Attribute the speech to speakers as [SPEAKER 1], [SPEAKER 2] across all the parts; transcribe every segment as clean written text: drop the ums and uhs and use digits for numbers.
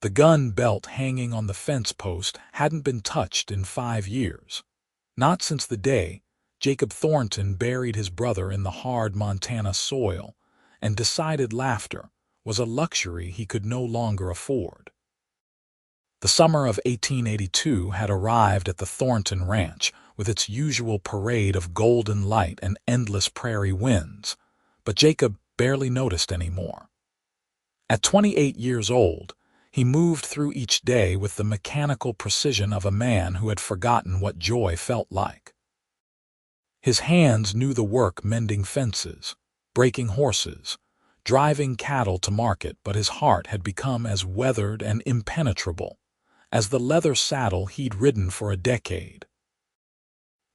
[SPEAKER 1] The gun belt hanging on the fence post hadn't been touched in 5 years. Not since the day Jacob Thornton buried his brother in the hard Montana soil and decided laughter was a luxury he could no longer afford. The summer of 1882 had arrived at the Thornton Ranch with its usual parade of golden light and endless prairie winds, but Jacob barely noticed anymore. At 28 years old, he moved through each day with the mechanical precision of a man who had forgotten what joy felt like. His hands knew the work mending fences, breaking horses, driving cattle to market, but his heart had become as weathered and impenetrable as the leather saddle he'd ridden for a decade.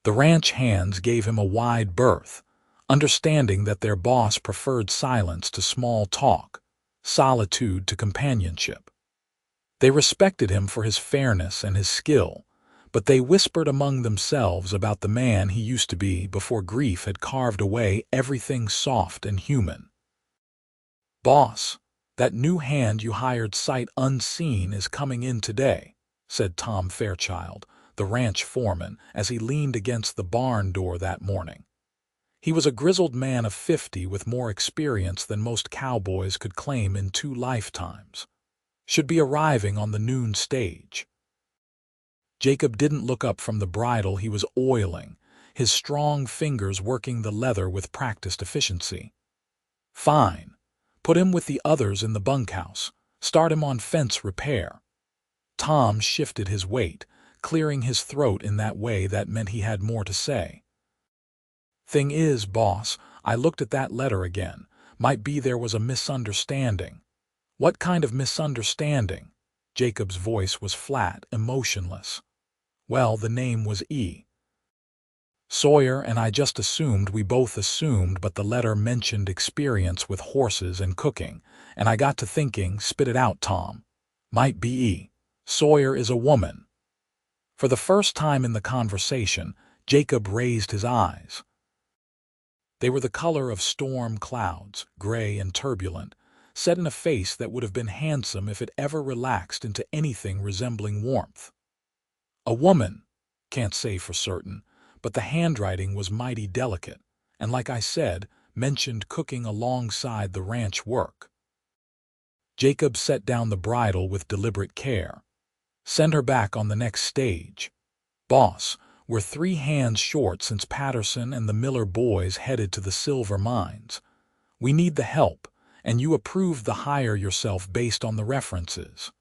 [SPEAKER 1] The ranch hands gave him a wide berth, understanding that their boss preferred silence to small talk, solitude to companionship. They respected him for his fairness and his skill, but they whispered among themselves about the man he used to be before grief had carved away everything soft and human. "Boss, that new hand you hired sight unseen is coming in today," said Tom Fairchild, the ranch foreman, as he leaned against the barn door that morning. He was a grizzled man of 50 with more experience than most cowboys could claim in 2 lifetimes. Should be arriving on the noon stage. Jacob didn't look up from the bridle he was oiling, his strong fingers working the leather with practiced efficiency. "Fine. Put him with the others in the bunkhouse. Start him on fence repair." Tom shifted his weight, clearing his throat in that way that meant he had more to say. "Thing is, boss, I looked at that letter again. Might be there was a misunderstanding." "What kind of misunderstanding?" Jacob's voice was flat, emotionless. "Well, the name was E. Sawyer, and I just assumed we both assumed, but the letter mentioned experience with horses and cooking, and I got to thinking, spit it out, Tom. Might be E. Sawyer is a woman." For the first time in the conversation, Jacob raised his eyes. They were the color of storm clouds, gray and turbulent, set in a face that would have been handsome if it ever relaxed into anything resembling warmth. A woman, can't say for certain, but the handwriting was mighty delicate, and like I said, mentioned cooking alongside the ranch work. Jacob set down the bridle with deliberate care. "Send her back on the next stage. Boss, we're 3 hands short since Patterson and the Miller boys headed to the silver mines. We need the help, and you approved the hire yourself based on the references."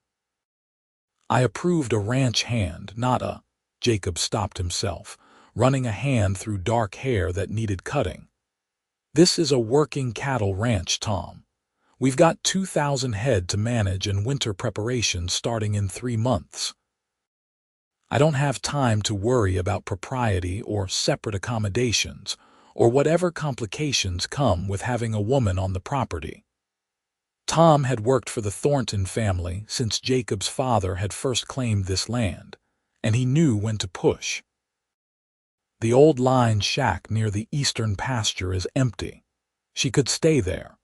[SPEAKER 1] "I approved a ranch hand, not a—" Jacob stopped himself, running a hand through dark hair that needed cutting. "This is a working cattle ranch, Tom. We've got 2,000 head to manage and winter preparations starting in 3 months. I don't have time to worry about propriety or separate accommodations or whatever complications come with having a woman on the property." Tom had worked for the Thornton family since Jacob's father had first claimed this land, and he knew when to push. "The old line shack near the eastern pasture is empty. She could stay there.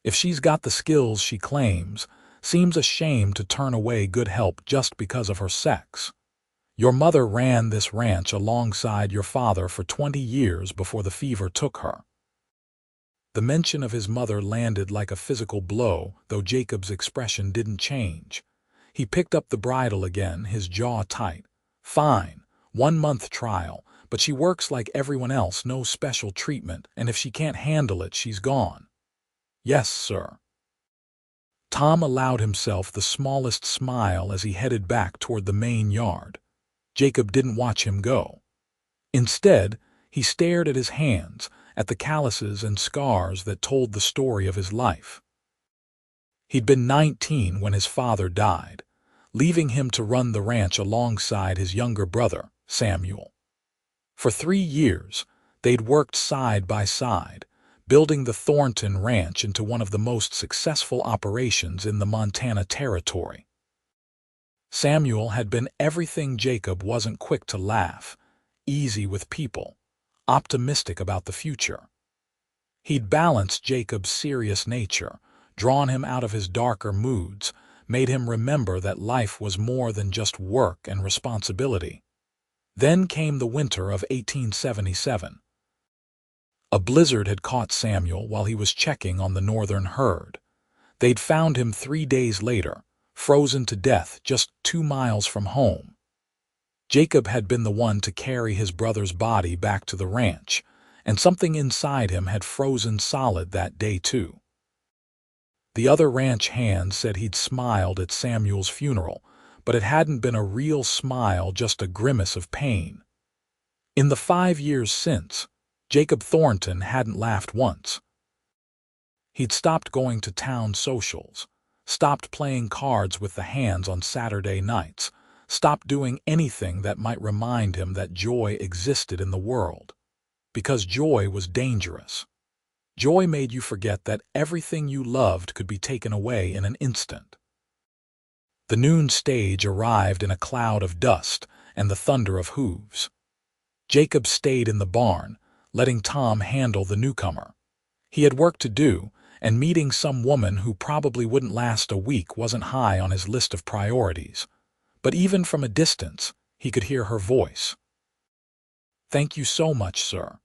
[SPEAKER 1] If she's got the skills she claims, seems a shame to turn away good help just because of her sex. Your mother ran this ranch alongside your father for 20 years before the fever took her." The mention of his mother landed like a physical blow, though Jacob's expression didn't change. He picked up the bridle again, his jaw tight. "Fine, 1-month trial, but she works like everyone else, no special treatment, and if she can't handle it, she's gone." "Yes, sir." Tom allowed himself the smallest smile as he headed back toward the main yard. Jacob didn't watch him go. Instead, he stared at his hands, at the calluses and scars that told the story of his life. He'd been 19 when his father died, leaving him to run the ranch alongside his younger brother, Samuel. For 3 years, they'd worked side by side, building the Thornton Ranch into one of the most successful operations in the Montana Territory. Samuel had been everything Jacob wasn't: quick to laugh, easy with people, optimistic about the future. He'd balanced Jacob's serious nature, drawn him out of his darker moods, made him remember that life was more than just work and responsibility. Then came the winter of 1877. A blizzard had caught Samuel while he was checking on the northern herd. They'd found him 3 days later, frozen to death just 2 miles from home. Jacob had been the one to carry his brother's body back to the ranch, and something inside him had frozen solid that day too. The other ranch hands said he'd smiled at Samuel's funeral, but it hadn't been a real smile, just a grimace of pain. In the 5 years since, Jacob Thornton hadn't laughed once. He'd stopped going to town socials, stopped playing cards with the hands on Saturday nights, stopped doing anything that might remind him that joy existed in the world. Because joy was dangerous. Joy made you forget that everything you loved could be taken away in an instant. The noon stage arrived in a cloud of dust and the thunder of hooves. Jacob stayed in the barn, letting Tom handle the newcomer. He had work to do, and meeting some woman who probably wouldn't last a week wasn't high on his list of priorities. But even from a distance, he could hear her voice. "Thank you so much, sir.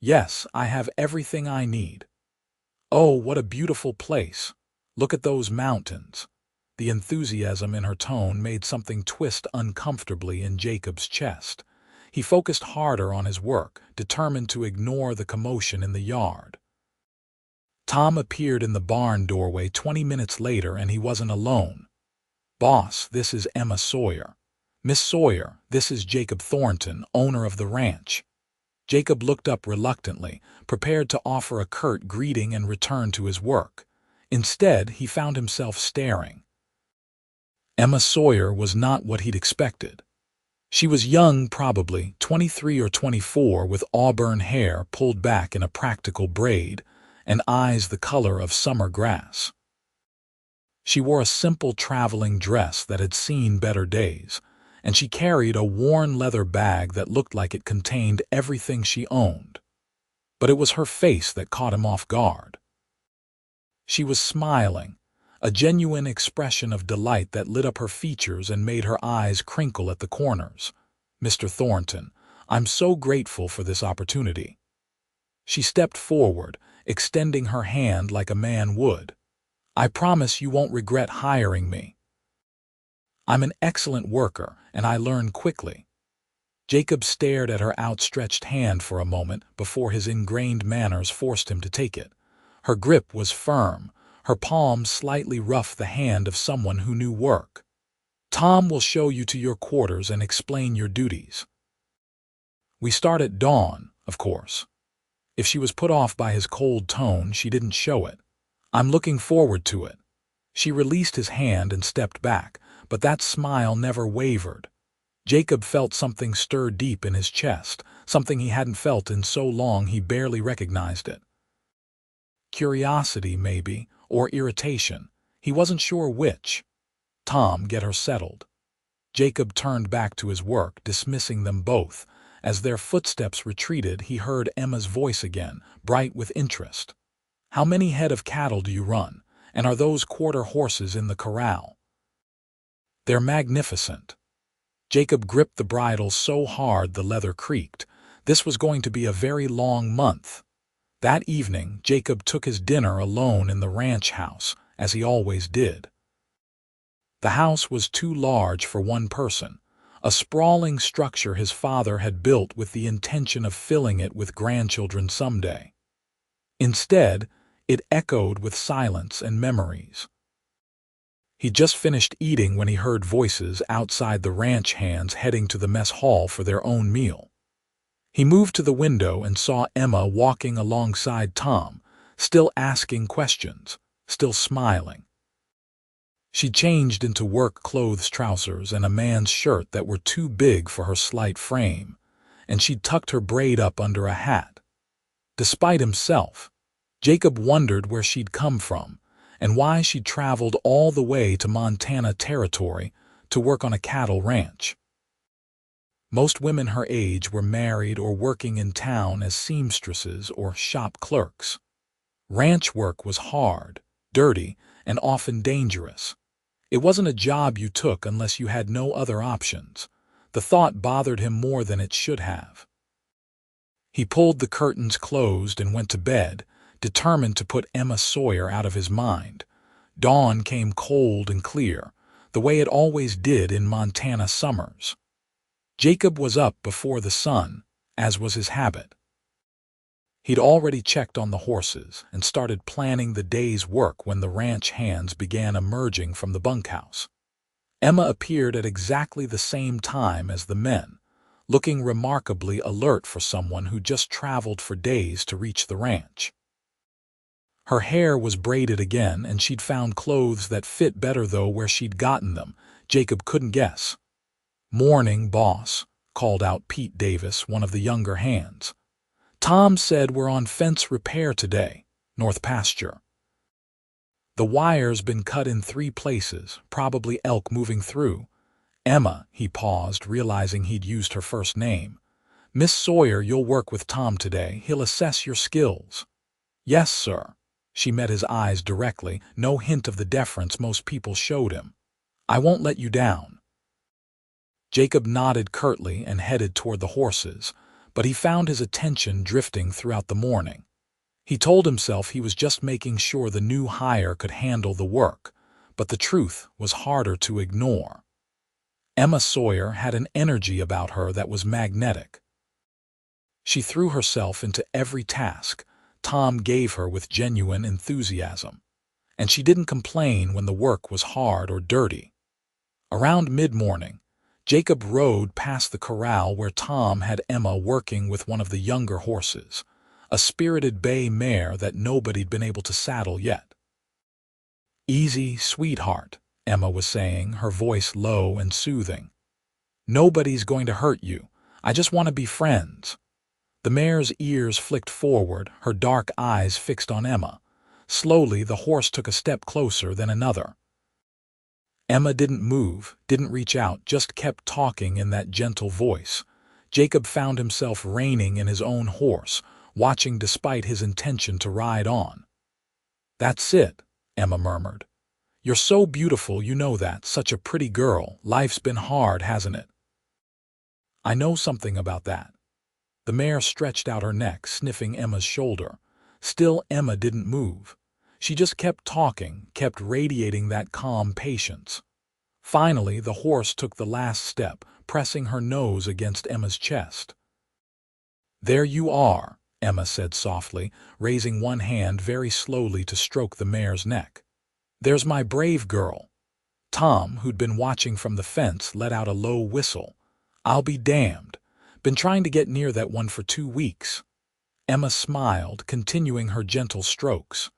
[SPEAKER 1] Yes, I have everything I need. Oh, what a beautiful place. Look at those mountains." The enthusiasm in her tone made something twist uncomfortably in Jacob's chest. He focused harder on his work, determined to ignore the commotion in the yard. Tom appeared in the barn doorway 20 minutes later, and he wasn't alone. "Boss, this is Emma Sawyer." "Miss Sawyer, this is Jacob Thornton, owner of the ranch." Jacob looked up reluctantly, prepared to offer a curt greeting and return to his work. Instead, he found himself staring. Emma Sawyer was not what he'd expected. She was young, probably 23 or 24, with auburn hair pulled back in a practical braid, and eyes the color of summer grass. She wore a simple traveling dress that had seen better days, and she carried a worn leather bag that looked like it contained everything she owned. But it was her face that caught him off guard. She was smiling, a genuine expression of delight that lit up her features and made her eyes crinkle at the corners. "Mr. Thornton, I'm so grateful for this opportunity." She stepped forward, extending her hand like a man would. "I promise you won't regret hiring me. I'm an excellent worker, and I learn quickly." Jacob stared at her outstretched hand for a moment before his ingrained manners forced him to take it. Her grip was firm, her palm slightly rough, the hand of someone who knew work. "Tom will show you to your quarters and explain your duties. We start at dawn, of course." If she was put off by his cold tone, she didn't show it. "I'm looking forward to it." She released his hand and stepped back, but that smile never wavered. Jacob felt something stir deep in his chest, something he hadn't felt in so long he barely recognized it. Curiosity, maybe, or irritation. He wasn't sure which. "Tom, get her settled." Jacob turned back to his work, dismissing them both. As their footsteps retreated, he heard Emma's voice again, bright with interest. "How many head of cattle do you run? And are those quarter horses in the corral?" "They're magnificent." Jacob gripped the bridle so hard the leather creaked. This was going to be a very long month. That evening, Jacob took his dinner alone in the ranch house, as he always did. The house was too large for one person, a sprawling structure his father had built with the intention of filling it with grandchildren someday. Instead, it echoed with silence and memories. He'd just finished eating when he heard voices outside the ranch hands heading to the mess hall for their own meal. He moved to the window and saw Emma walking alongside Tom, still asking questions, still smiling. She changed into work clothes, trousers, and a man's shirt that were too big for her slight frame, and she'd tucked her braid up under a hat. Despite himself, Jacob wondered where she'd come from and why she'd traveled all the way to Montana Territory to work on a cattle ranch. Most women her age were married or working in town as seamstresses or shop clerks. Ranch work was hard, dirty, and often dangerous. It wasn't a job you took unless you had no other options. The thought bothered him more than it should have. He pulled the curtains closed and went to bed, determined to put Emma Sawyer out of his mind. Dawn came cold and clear, the way it always did in Montana summers. Jacob was up before the sun, as was his habit. He'd already checked on the horses and started planning the day's work when the ranch hands began emerging from the bunkhouse. Emma appeared at exactly the same time as the men, looking remarkably alert for someone who just traveled for days to reach the ranch. Her hair was braided again, and she'd found clothes that fit better, though where she'd gotten them, Jacob couldn't guess. "Morning, boss," called out Pete Davis, one of the younger hands. "Tom said we're on fence repair today, north pasture. The wire's been cut in 3 places, probably elk moving through." "Emma," he paused, realizing he'd used her first name. "Miss Sawyer, you'll work with Tom today. He'll assess your skills." "Yes, sir." She met his eyes directly, no hint of the deference most people showed him. "I won't let you down." Jacob nodded curtly and headed toward the horses, but he found his attention drifting throughout the morning. He told himself he was just making sure the new hire could handle the work, but the truth was harder to ignore. Emma Sawyer had an energy about her that was magnetic. She threw herself into every task Tom gave her with genuine enthusiasm, and she didn't complain when the work was hard or dirty. Around mid-morning, Jacob rode past the corral where Tom had Emma working with one of the younger horses, a spirited bay mare that nobody'd been able to saddle yet. "Easy, sweetheart," Emma was saying, her voice low and soothing. "Nobody's going to hurt you. I just want to be friends." The mare's ears flicked forward, her dark eyes fixed on Emma. Slowly, the horse took a step closer, then another. Emma didn't move, didn't reach out, just kept talking in that gentle voice. Jacob found himself reining in his own horse, watching despite his intention to ride on. "That's it," Emma murmured. "You're so beautiful, you know that, such a pretty girl. Life's been hard, hasn't it?" "I know something about that." The mare stretched out her neck, sniffing Emma's shoulder. Still, Emma didn't move. She just kept talking, kept radiating that calm patience. Finally, the horse took the last step, pressing her nose against Emma's chest. "There you are," Emma said softly, raising one hand very slowly to stroke the mare's neck. "There's my brave girl." Tom, who'd been watching from the fence, let out a low whistle. "I'll be damned. Been trying to get near that one for 2 weeks." Emma smiled, continuing her gentle strokes.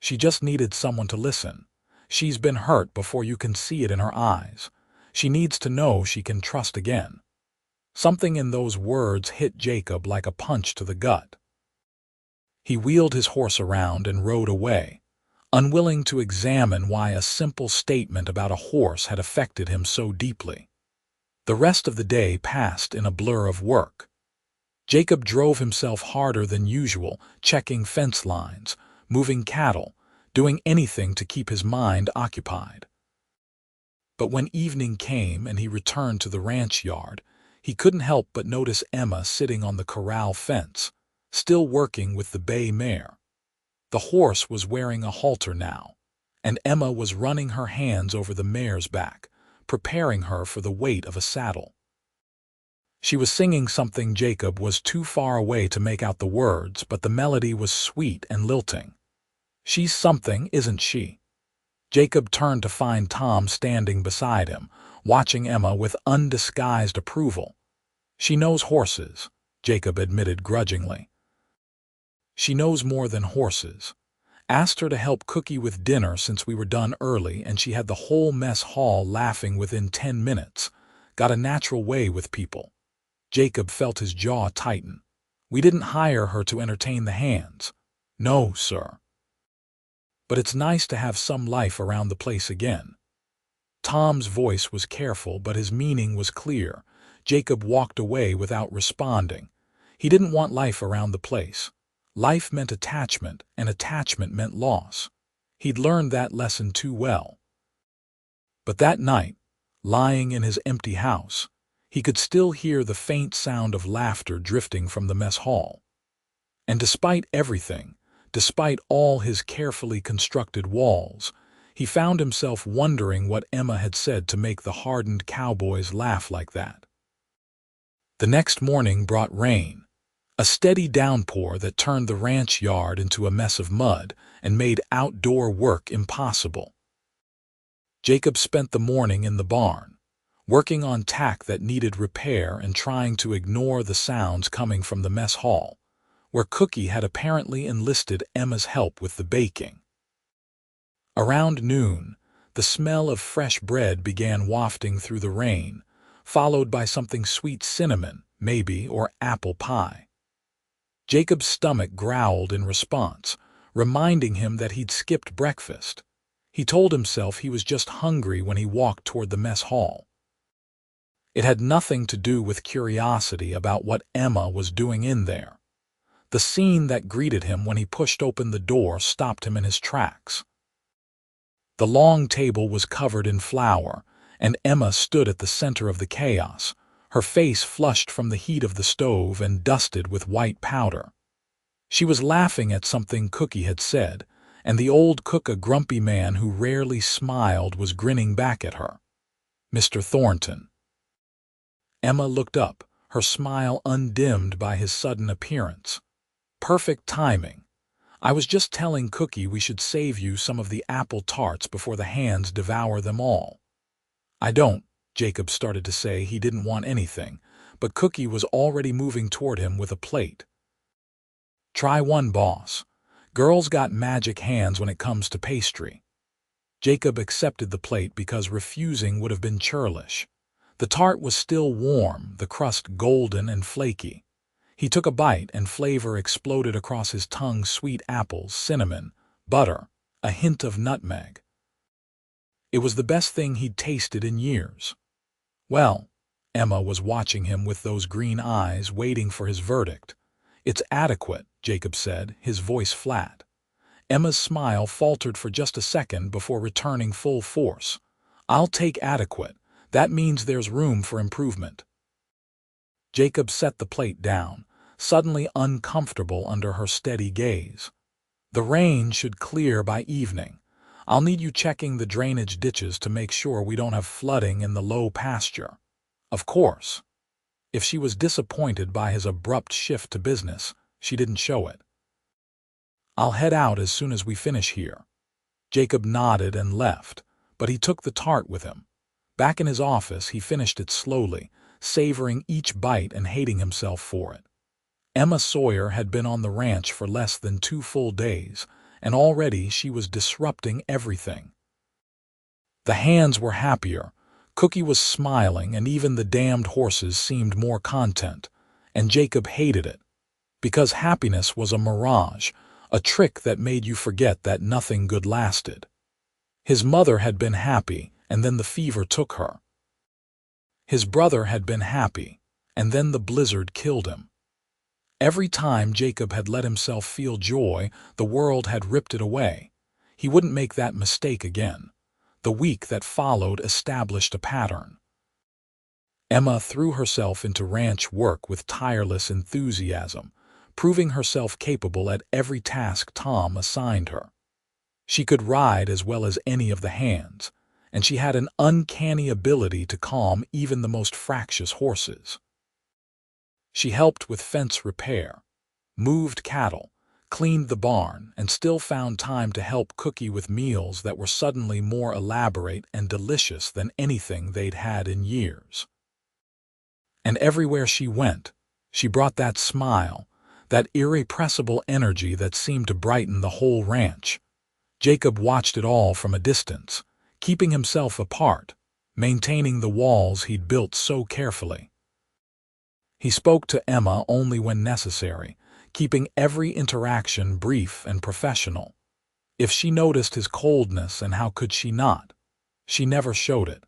[SPEAKER 1] "She just needed someone to listen. She's been hurt before you can see it in her eyes. She needs to know she can trust again." Something in those words hit Jacob like a punch to the gut. He wheeled his horse around and rode away, unwilling to examine why a simple statement about a horse had affected him so deeply. The rest of the day passed in a blur of work. Jacob drove himself harder than usual, checking fence lines, moving cattle, doing anything to keep his mind occupied. But when evening came and he returned to the ranch yard, he couldn't help but notice Emma sitting on the corral fence, still working with the bay mare. The horse was wearing a halter now, and Emma was running her hands over the mare's back, preparing her for the weight of a saddle. She was singing something Jacob was too far away to make out the words, but the melody was sweet and lilting. "She's something, isn't she?" Jacob turned to find Tom standing beside him, watching Emma with undisguised approval. "She knows horses," Jacob admitted grudgingly. "She knows more than horses. Asked her to help Cookie with dinner since we were done early, and she had the whole mess hall laughing within 10 minutes. Got a natural way with people." Jacob felt his jaw tighten. "We didn't hire her to entertain the hands." "No, sir. But it's nice to have some life around the place again." Tom's voice was careful, but his meaning was clear. Jacob walked away without responding. He didn't want life around the place. Life meant attachment, and attachment meant loss. He'd learned that lesson too well. But that night, lying in his empty house, he could still hear the faint sound of laughter drifting from the mess hall. And despite everything, despite all his carefully constructed walls, he found himself wondering what Emma had said to make the hardened cowboys laugh like that. The next morning brought rain, a steady downpour that turned the ranch yard into a mess of mud and made outdoor work impossible. Jacob spent the morning in the barn, working on tack that needed repair and trying to ignore the sounds coming from the mess hall, where Cookie had apparently enlisted Emma's help with the baking. Around noon, the smell of fresh bread began wafting through the rain, followed by something sweet cinnamon, maybe, or apple pie. Jacob's stomach growled in response, reminding him that he'd skipped breakfast. He told himself he was just hungry when he walked toward the mess hall. It had nothing to do with curiosity about what Emma was doing in there. The scene that greeted him when he pushed open the door stopped him in his tracks. The long table was covered in flour, and Emma stood at the center of the chaos, her face flushed from the heat of the stove and dusted with white powder. She was laughing at something Cookie had said, and the old cook, a grumpy man who rarely smiled, was grinning back at her. "Mr. Thornton." Emma looked up, her smile undimmed by his sudden appearance. "Perfect timing. I was just telling Cookie we should save you some of the apple tarts before the hands devour them all." "I don't," Jacob started to say he didn't want anything, but Cookie was already moving toward him with a plate. "Try one, boss. Girls got magic hands when it comes to pastry." Jacob accepted the plate because refusing would have been churlish. The tart was still warm, the crust golden and flaky. He took a bite and flavor exploded across his tongue: sweet apples, cinnamon, butter, a hint of nutmeg. It was the best thing he'd tasted in years. "Well," Emma was watching him with those green eyes, waiting for his verdict. "It's adequate," Jacob said, his voice flat. Emma's smile faltered for just a second before returning full force. "I'll take adequate. That means there's room for improvement." Jacob set the plate down, suddenly uncomfortable under her steady gaze. "The rain should clear by evening. I'll need you checking the drainage ditches to make sure we don't have flooding in the low pasture." Of course. If she was disappointed by his abrupt shift to business, she didn't show it. "I'll head out as soon as we finish here." Jacob nodded and left, but he took the tart with him. Back in his office, he finished it slowly, savoring each bite and hating himself for it. Emma Sawyer had been on the ranch for less than 2 full days, and already she was disrupting everything. The hands were happier, Cookie was smiling, and even the damned horses seemed more content, and Jacob hated it, because happiness was a mirage, a trick that made you forget that nothing good lasted. His mother had been happy, and then the fever took her. His brother had been happy, and then the blizzard killed him. Every time Jacob had let himself feel joy, the world had ripped it away. He wouldn't make that mistake again. The week that followed established a pattern. Emma threw herself into ranch work with tireless enthusiasm, proving herself capable at every task Tom assigned her. She could ride as well as any of the hands, and she had an uncanny ability to calm even the most fractious horses. She helped with fence repair, moved cattle, cleaned the barn, and still found time to help Cookie with meals that were suddenly more elaborate and delicious than anything they'd had in years. And everywhere she went, she brought that smile, that irrepressible energy that seemed to brighten the whole ranch. Jacob watched it all from a distance, keeping himself apart, maintaining the walls he'd built so carefully. He spoke to Emma only when necessary, keeping every interaction brief and professional. If she noticed his coldness, and how could she not? She never showed it.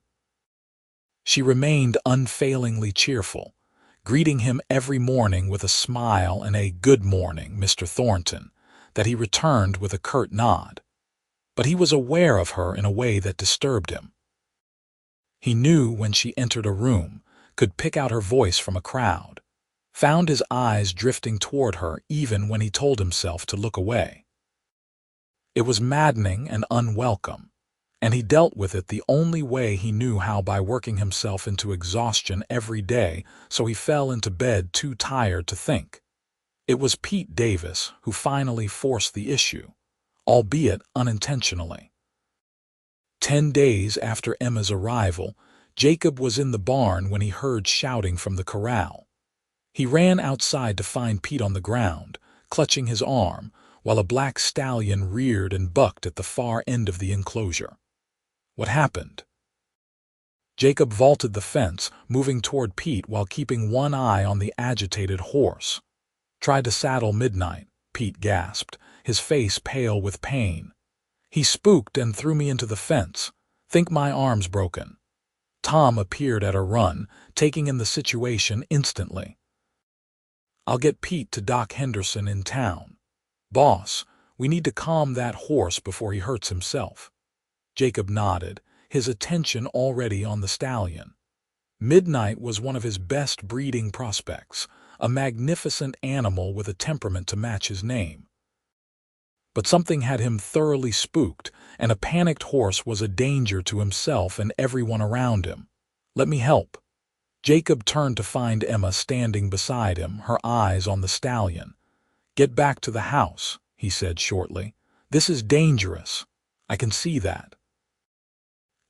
[SPEAKER 1] She remained unfailingly cheerful, greeting him every morning with a smile and a "Good morning, Mr. Thornton," that he returned with a curt nod. But he was aware of her in a way that disturbed him. He knew when she entered a room, could pick out her voice from a crowd, found his eyes drifting toward her even when he told himself to look away. It was maddening and unwelcome, and he dealt with it the only way he knew how, by working himself into exhaustion every day, so he fell into bed too tired to think. It was Pete Davis who finally forced the issue, albeit unintentionally. 10 days after Emma's arrival, Jacob was in the barn when he heard shouting from the corral. He ran outside to find Pete on the ground, clutching his arm, while a black stallion reared and bucked at the far end of the enclosure. What happened? Jacob vaulted the fence, moving toward Pete while keeping one eye on the agitated horse. "Tried to saddle Midnight," Pete gasped, his face pale with pain. "He spooked and threw me into the fence. Think my arm's broken." Tom appeared at a run, taking in the situation instantly. "I'll get Pete to Doc Henderson in town. Boss, we need to calm that horse before he hurts himself." Jacob nodded, his attention already on the stallion. Midnight was one of his best breeding prospects, a magnificent animal with a temperament to match his name. But something had him thoroughly spooked, and a panicked horse was a danger to himself and everyone around him. "Let me help." Jacob turned to find Emma standing beside him, her eyes on the stallion. "Get back to the house," he said shortly. "This is dangerous. I can see that."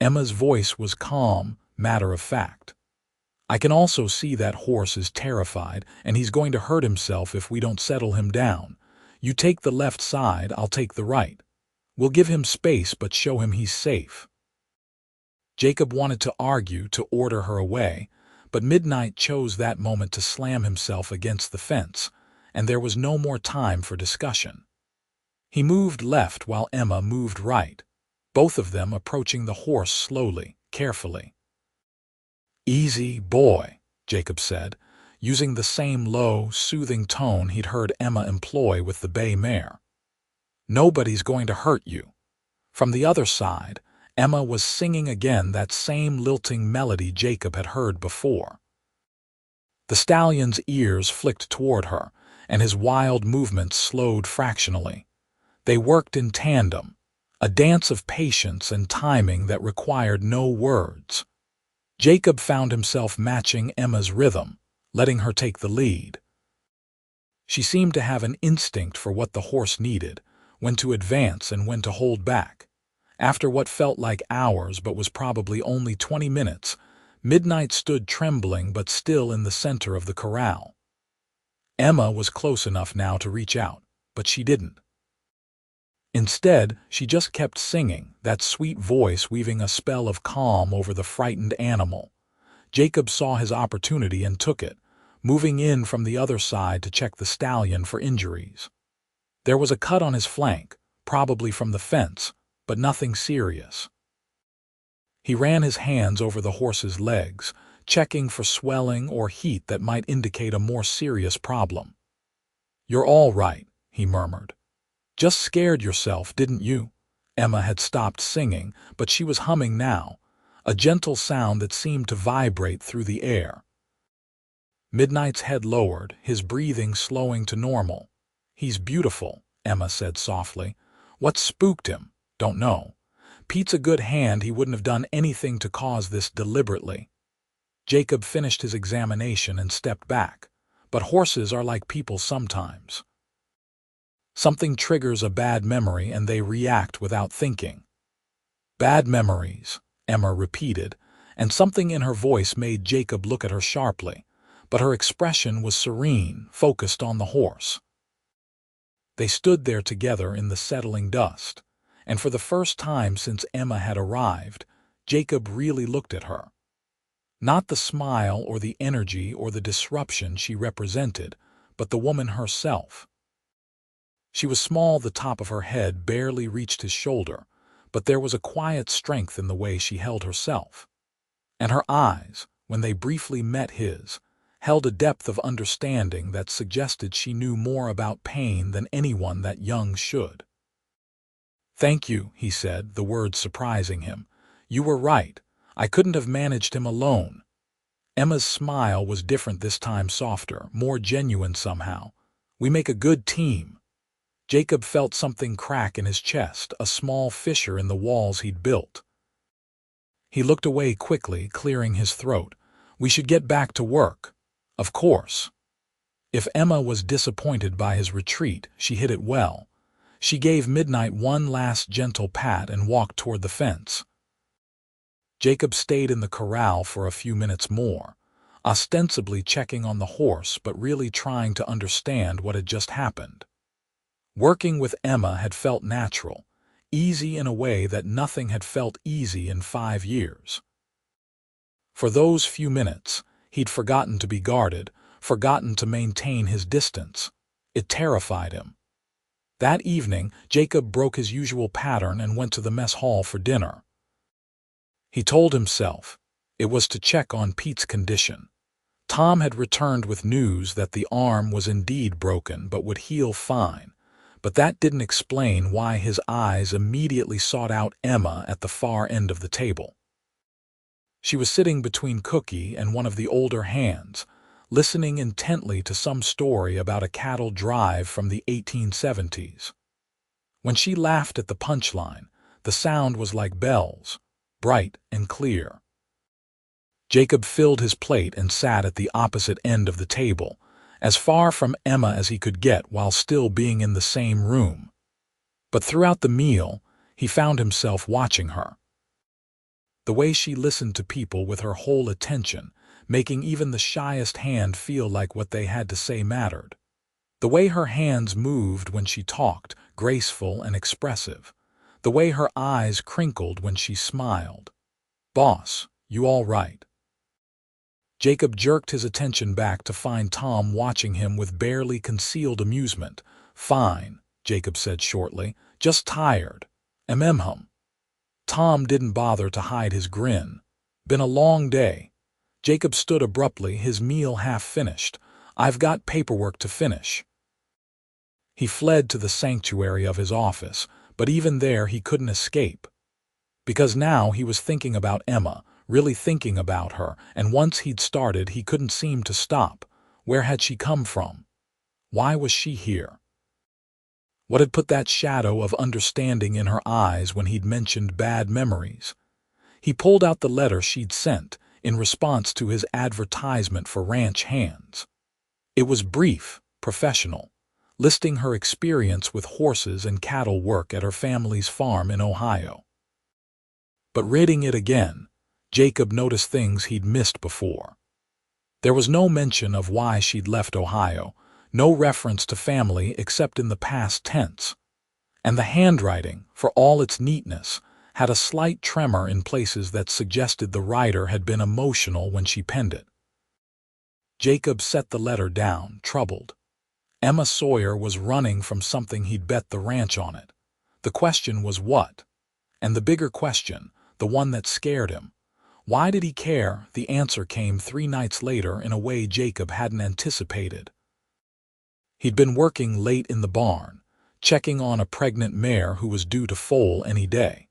[SPEAKER 1] Emma's voice was calm, matter-of-fact. "I can also see that horse is terrified, and he's going to hurt himself if we don't settle him down. You take the left side, I'll take the right. We'll give him space but show him he's safe." Jacob wanted to argue, to order her away, but Midnight chose that moment to slam himself against the fence, and there was no more time for discussion. He moved left while Emma moved right, both of them approaching the horse slowly, carefully. "Easy, boy," Jacob said, using the same low, soothing tone he'd heard Emma employ with the bay mare. "Nobody's going to hurt you." From the other side, Emma was singing again that same lilting melody Jacob had heard before. The stallion's ears flicked toward her, and his wild movements slowed fractionally. They worked in tandem, a dance of patience and timing that required no words. Jacob found himself matching Emma's rhythm, letting her take the lead. She seemed to have an instinct for what the horse needed, when to advance and when to hold back. After what felt like hours but was probably only 20 minutes, Midnight stood trembling but still in the center of the corral. Emma was close enough now to reach out, but she didn't. Instead, she just kept singing, that sweet voice weaving a spell of calm over the frightened animal. Jacob saw his opportunity and took it, moving in from the other side to check the stallion for injuries. There was a cut on his flank, probably from the fence, but nothing serious. He ran his hands over the horse's legs, checking for swelling or heat that might indicate a more serious problem. "You're all right," he murmured. "Just scared yourself, didn't you?" Emma had stopped singing, but she was humming now, a gentle sound that seemed to vibrate through the air. Midnight's head lowered, his breathing slowing to normal. "He's beautiful," Emma said softly. "What spooked him? Don't know. Pete's a good hand, he wouldn't have done anything to cause this deliberately." Jacob finished his examination and stepped back. But horses are like people sometimes. Something triggers a bad memory and they react without thinking. "Bad memories," Emma repeated, and something in her voice made Jacob look at her sharply, but her expression was serene, focused on the horse. They stood there together in the settling dust, and for the first time since Emma had arrived, Jacob really looked at her. Not the smile or the energy or the disruption she represented, but the woman herself. She was small, the top of her head barely reached his shoulder, but there was a quiet strength in the way she held herself. And her eyes, when they briefly met his, held a depth of understanding that suggested she knew more about pain than anyone that young should. "Thank you," he said, the words surprising him. "You were right. I couldn't have managed him alone." Emma's smile was different this time, softer, more genuine somehow. "We make a good team." Jacob felt something crack in his chest, a small fissure in the walls he'd built. He looked away quickly, clearing his throat. "We should get back to work." Of course. If Emma was disappointed by his retreat, she hid it well. She gave Midnight one last gentle pat and walked toward the fence. Jacob stayed in the corral for a few minutes more, ostensibly checking on the horse but really trying to understand what had just happened. Working with Emma had felt natural, easy in a way that nothing had felt easy in 5 years. For those few minutes, he'd forgotten to be guarded, forgotten to maintain his distance. It terrified him. That evening, Jacob broke his usual pattern and went to the mess hall for dinner. He told himself it was to check on Pete's condition. Tom had returned with news that the arm was indeed broken but would heal fine, but that didn't explain why his eyes immediately sought out Emma at the far end of the table. She was sitting between Cookie and one of the older hands, listening intently to some story about a cattle drive from the 1870s. When she laughed at the punchline, the sound was like bells, bright and clear. Jacob filled his plate and sat at the opposite end of the table, as far from Emma as he could get while still being in the same room. But throughout the meal, he found himself watching her. The way she listened to people with her whole attention, making even the shyest hand feel like what they had to say mattered. The way her hands moved when she talked, graceful and expressive. The way her eyes crinkled when she smiled. "Boss, you all right?" Jacob jerked his attention back to find Tom watching him with barely concealed amusement. "Fine," Jacob said shortly. "Just tired. Hum." Tom didn't bother to hide his grin. "Been a long day." Jacob stood abruptly, his meal half finished. "I've got paperwork to finish." He fled to the sanctuary of his office, but even there he couldn't escape. Because now he was thinking about Emma, really thinking about her, and once he'd started he couldn't seem to stop. Where had she come from? Why was she here? What had put that shadow of understanding in her eyes when he'd mentioned bad memories? He pulled out the letter she'd sent in response to his advertisement for ranch hands. It was brief, professional, listing her experience with horses and cattle work at her family's farm in Ohio. But reading it again, Jacob noticed things he'd missed before. There was no mention of why she'd left Ohio, no reference to family except in the past tense. And the handwriting, for all its neatness, had a slight tremor in places that suggested the writer had been emotional when she penned it. Jacob set the letter down, troubled. Emma Sawyer was running from something he'd bet the ranch on it. The question was what? And the bigger question, the one that scared him. Why did he care? The answer came 3 nights later in a way Jacob hadn't anticipated. He'd been working late in the barn, checking on a pregnant mare who was due to foal any day.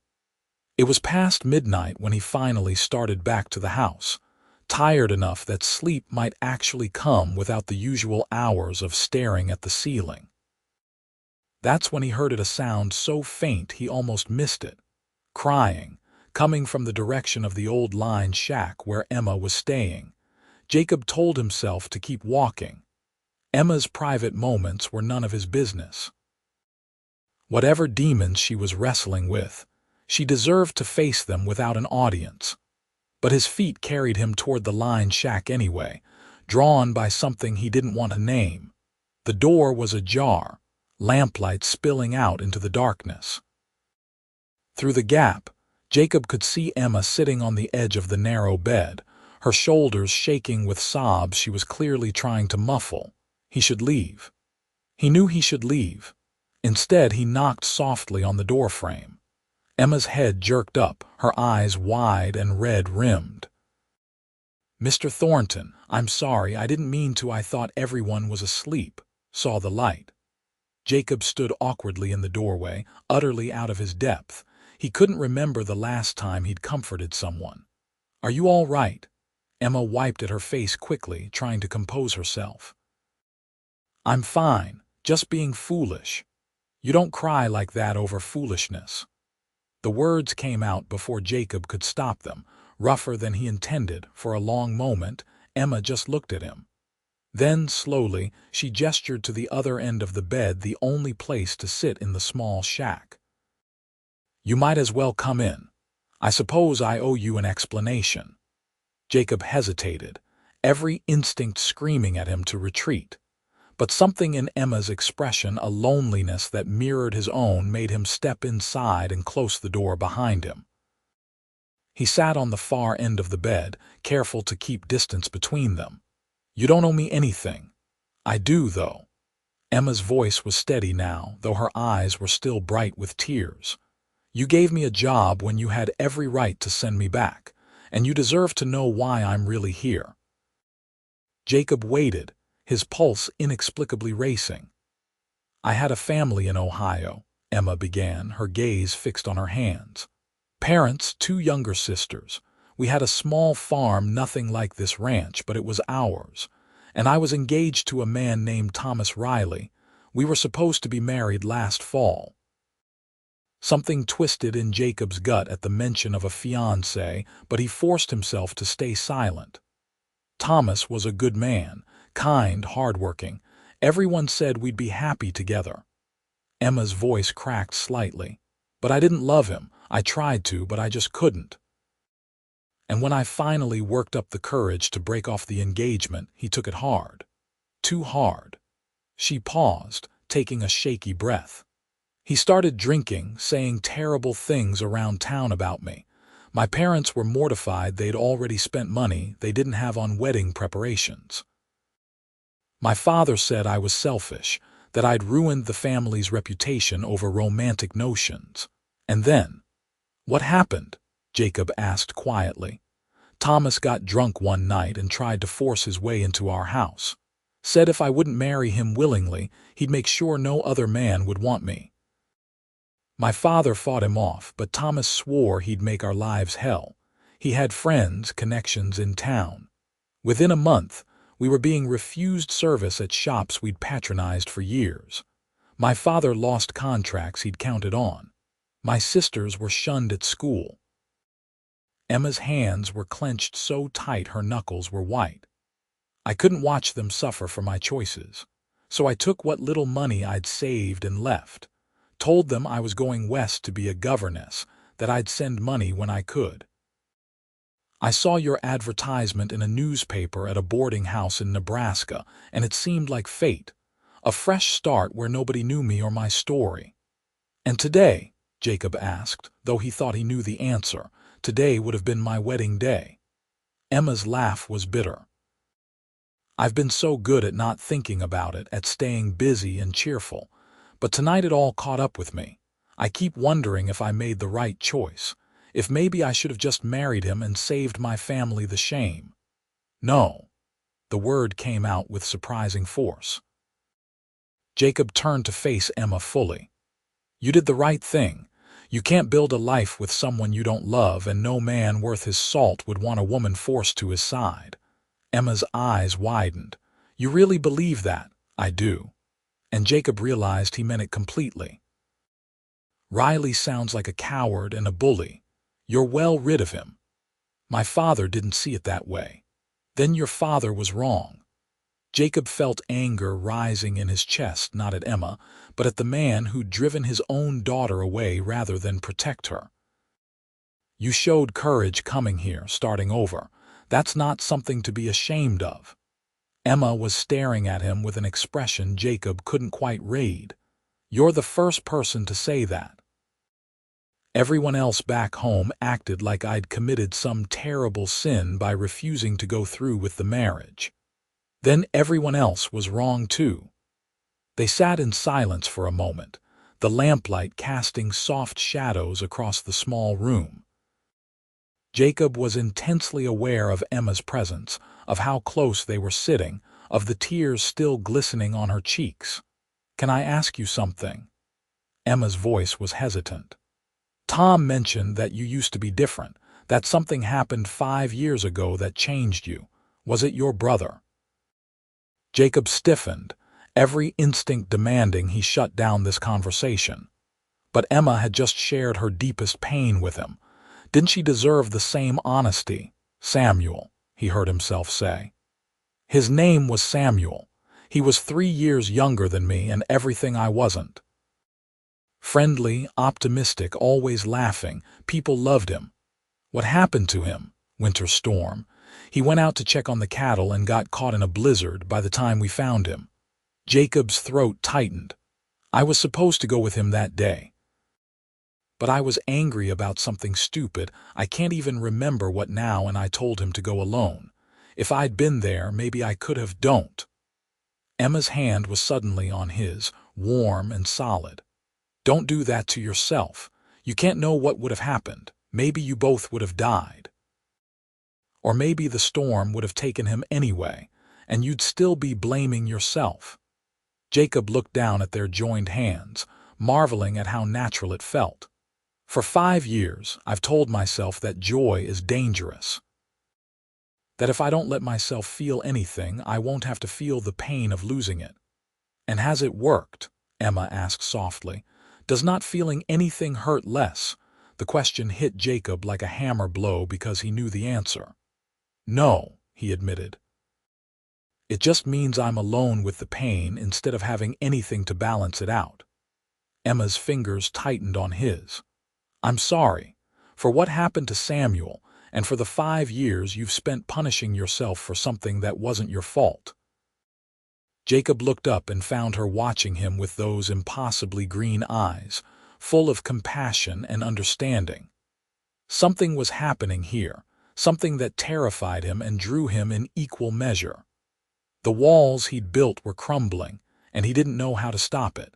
[SPEAKER 1] It was past midnight when he finally started back to the house, tired enough that sleep might actually come without the usual hours of staring at the ceiling. That's when he heard a sound so faint he almost missed it. Crying, coming from the direction of the old line shack where Emma was staying. Jacob told himself to keep walking. Emma's private moments were none of his business. Whatever demons she was wrestling with, she deserved to face them without an audience. But his feet carried him toward the line shack anyway, drawn by something he didn't want to name. The door was ajar, lamplight spilling out into the darkness. Through the gap, Jacob could see Emma sitting on the edge of the narrow bed, her shoulders shaking with sobs she was clearly trying to muffle. He should leave. He knew he should leave. Instead, he knocked softly on the doorframe. Emma's head jerked up, her eyes wide and red-rimmed. "Mr. Thornton, I'm sorry, I didn't mean to. I thought everyone was asleep." Saw the light. Jacob stood awkwardly in the doorway, utterly out of his depth. He couldn't remember the last time he'd comforted someone. Are you all right? Emma wiped at her face quickly, trying to compose herself. I'm fine, just being foolish. You don't cry like that over foolishness. The words came out before Jacob could stop them, rougher than he intended. For a long moment, Emma just looked at him. Then, slowly, she gestured to the other end of the bed, the only place to sit in the small shack. You might as well come in. I suppose I owe you an explanation. Jacob hesitated, every instinct screaming at him to retreat. But something in Emma's expression, a loneliness that mirrored his own, made him step inside and close the door behind him. He sat on the far end of the bed, careful to keep distance between them. You don't owe me anything. I do, though. Emma's voice was steady now, though her eyes were still bright with tears. You gave me a job when you had every right to send me back, and you deserve to know why I'm really here. Jacob waited, his pulse inexplicably racing. I had a family in Ohio, Emma began, her gaze fixed on her hands. Parents, 2 younger sisters. We had a small farm, nothing like this ranch, but it was ours. And I was engaged to a man named Thomas Riley. We were supposed to be married last fall. Something twisted in Jacob's gut at the mention of a fiancé, but he forced himself to stay silent. Thomas was a good man, kind, hardworking. Everyone said we'd be happy together. Emma's voice cracked slightly. But I didn't love him. I tried to, but I just couldn't. And when I finally worked up the courage to break off the engagement, he took it hard. Too hard. She paused, taking a shaky breath. He started drinking, saying terrible things around town about me. My parents were mortified. They'd already spent money they didn't have on wedding preparations. My father said I was selfish, that I'd ruined the family's reputation over romantic notions. And then, what happened? Jacob asked quietly. Thomas got drunk one night and tried to force his way into our house. Said if I wouldn't marry him willingly, he'd make sure no other man would want me. My father fought him off, but Thomas swore he'd make our lives hell. He had friends, connections in town. Within a month, we were being refused service at shops we'd patronized for years. My father lost contracts he'd counted on. My sisters were shunned at school. Emma's hands were clenched so tight her knuckles were white. I couldn't watch them suffer for my choices, so I took what little money I'd saved and left. Told them I was going west to be a governess, that I'd send money when I could. I saw your advertisement in a newspaper at a boarding house in Nebraska, and it seemed like fate, a fresh start where nobody knew me or my story. And today, Jacob asked, though he thought he knew the answer, today would have been my wedding day. Emma's laugh was bitter. I've been so good at not thinking about it, at staying busy and cheerful, but tonight it all caught up with me. I keep wondering if I made the right choice. If maybe I should have just married him and saved my family the shame. No. The word came out with surprising force. Jacob turned to face Emma fully. You did the right thing. You can't build a life with someone you don't love, and no man worth his salt would want a woman forced to his side. Emma's eyes widened. You really believe that? I do. And Jacob realized he meant it completely. Riley sounds like a coward and a bully. You're well rid of him. My father didn't see it that way. Then your father was wrong. Jacob felt anger rising in his chest, not at Emma, but at the man who'd driven his own daughter away rather than protect her. You showed courage coming here, starting over. That's not something to be ashamed of. Emma was staring at him with an expression Jacob couldn't quite read. You're the first person to say that. Everyone else back home acted like I'd committed some terrible sin by refusing to go through with the marriage. Then everyone else was wrong too. They sat in silence for a moment, the lamplight casting soft shadows across the small room. Jacob was intensely aware of Emma's presence, of how close they were sitting, of the tears still glistening on her cheeks. Can I ask you something? Emma's voice was hesitant. Tom mentioned that you used to be different, That something happened 5 years ago that changed you. Was it your brother? Jacob stiffened, every instinct demanding he shut down this conversation. But Emma had just shared her deepest pain with him. Didn't she deserve the same honesty? Samuel, he heard himself say. His name was Samuel. He was 3 years younger than me and everything I wasn't. Friendly, optimistic, always laughing, people loved him. What happened to him? Winter storm. He went out to check on the cattle and got caught in a blizzard by the time we found him. Jacob's throat tightened. I was supposed to go with him that day. But I was angry about something stupid. I can't even remember what now, and I told him to go alone. If I'd been there, maybe I could have. Don't. Emma's hand was suddenly on his, warm and solid. Don't do that to yourself. You can't know what would have happened. Maybe you both would have died. Or maybe the storm would have taken him anyway, and you'd still be blaming yourself. Jacob looked down at their joined hands, marveling at how natural it felt. For 5 years, I've told myself that joy is dangerous. That if I don't let myself feel anything, I won't have to feel the pain of losing it. And has it worked? Emma asked softly. Does not feeling anything hurt less? The question hit Jacob like a hammer blow because he knew the answer. No, he admitted. It just means I'm alone with the pain instead of having anything to balance it out. Emma's fingers tightened on his. I'm sorry for what happened to Samuel and for the 5 years you've spent punishing yourself for something that wasn't your fault. Jacob looked up and found her watching him with those impossibly green eyes, full of compassion and understanding. Something was happening here, something that terrified him and drew him in equal measure. The walls he'd built were crumbling, and he didn't know how to stop it.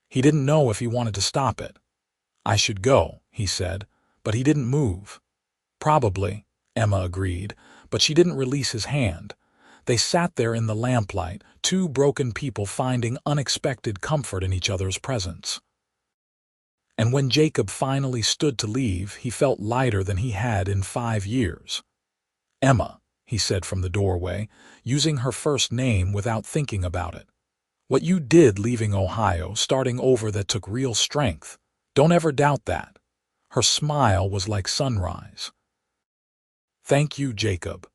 [SPEAKER 1] He didn't know if he wanted to stop it. I should go, he said, but he didn't move. Probably, Emma agreed, but she didn't release his hand. They sat there in the lamplight, two broken people finding unexpected comfort in each other's presence. And when Jacob finally stood to leave, he felt lighter than he had in 5 years. Emma, he said from the doorway, using her first name without thinking about it. What you did leaving Ohio, starting over, that took real strength. Don't ever doubt that. Her smile was like sunrise. Thank you, Jacob.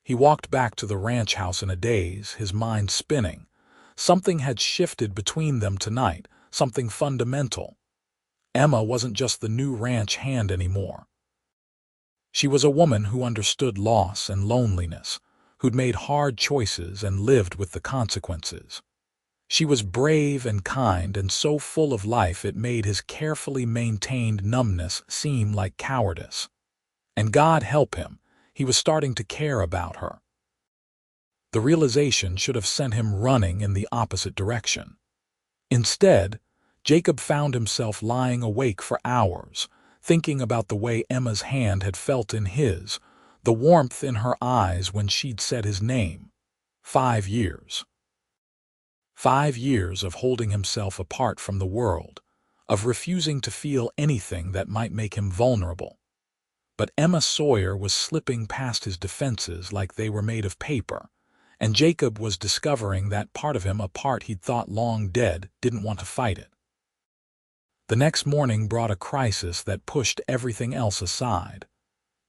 [SPEAKER 1] He walked back to the ranch house in a daze, his mind spinning. Something had shifted between them tonight, something fundamental. Emma wasn't just the new ranch hand anymore. She was a woman who understood loss and loneliness, who'd made hard choices and lived with the consequences. She was brave and kind and so full of life it made his carefully maintained numbness seem like cowardice. And God help him, he was starting to care about her. The realization should have sent him running in the opposite direction. Instead, Jacob found himself lying awake for hours, thinking about the way Emma's hand had felt in his, the warmth in her eyes when she'd said his name. 5 years. 5 years of holding himself apart from the world, of refusing to feel anything that might make him vulnerable. But Emma Sawyer was slipping past his defenses like they were made of paper, and Jacob was discovering that part of him, a part he'd thought long dead, didn't want to fight it. The next morning brought a crisis that pushed everything else aside.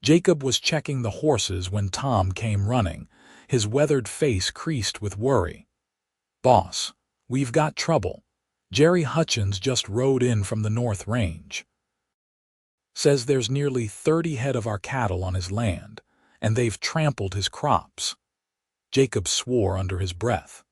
[SPEAKER 1] Jacob was checking the horses when Tom came running, his weathered face creased with worry. Boss, we've got trouble. Jerry Hutchins just rode in from the North Range. Says there's nearly 30 head of our cattle on his land, and they've trampled his crops. Jacob swore under his breath.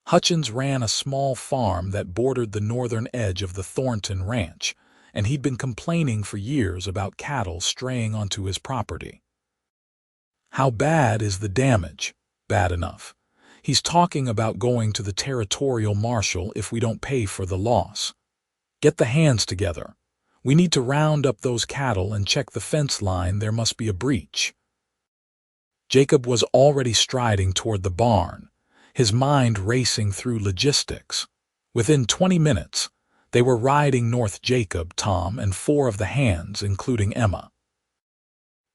[SPEAKER 1] Hutchins ran a small farm that bordered the northern edge of the Thornton Ranch, and he'd been complaining for years about cattle straying onto his property. How bad is the damage? Bad enough. He's talking about going to the territorial marshal if we don't pay for the loss. Get the hands together. We need to round up those cattle and check the fence line. There must be a breach. Jacob was already striding toward the barn, his mind racing through logistics. Within 20 minutes, they were riding north. Jacob, Tom, and 4 of the hands, including Emma.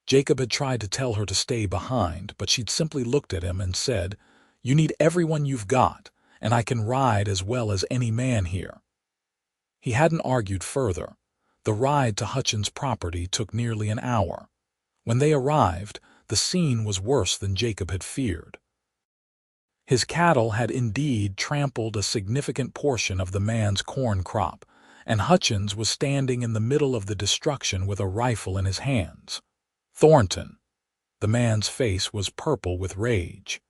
[SPEAKER 1] Jacob had tried to tell her to stay behind, but she'd simply looked at him and said, "You need everyone you've got, and I can ride as well as any man here." He hadn't argued further. The ride to Hutchins' property took nearly an hour. When they arrived, the scene was worse than Jacob had feared. His cattle had indeed trampled a significant portion of the man's corn crop, and Hutchins was standing in the middle of the destruction with a rifle in his hands. "Thornton." The man's face was purple with rage.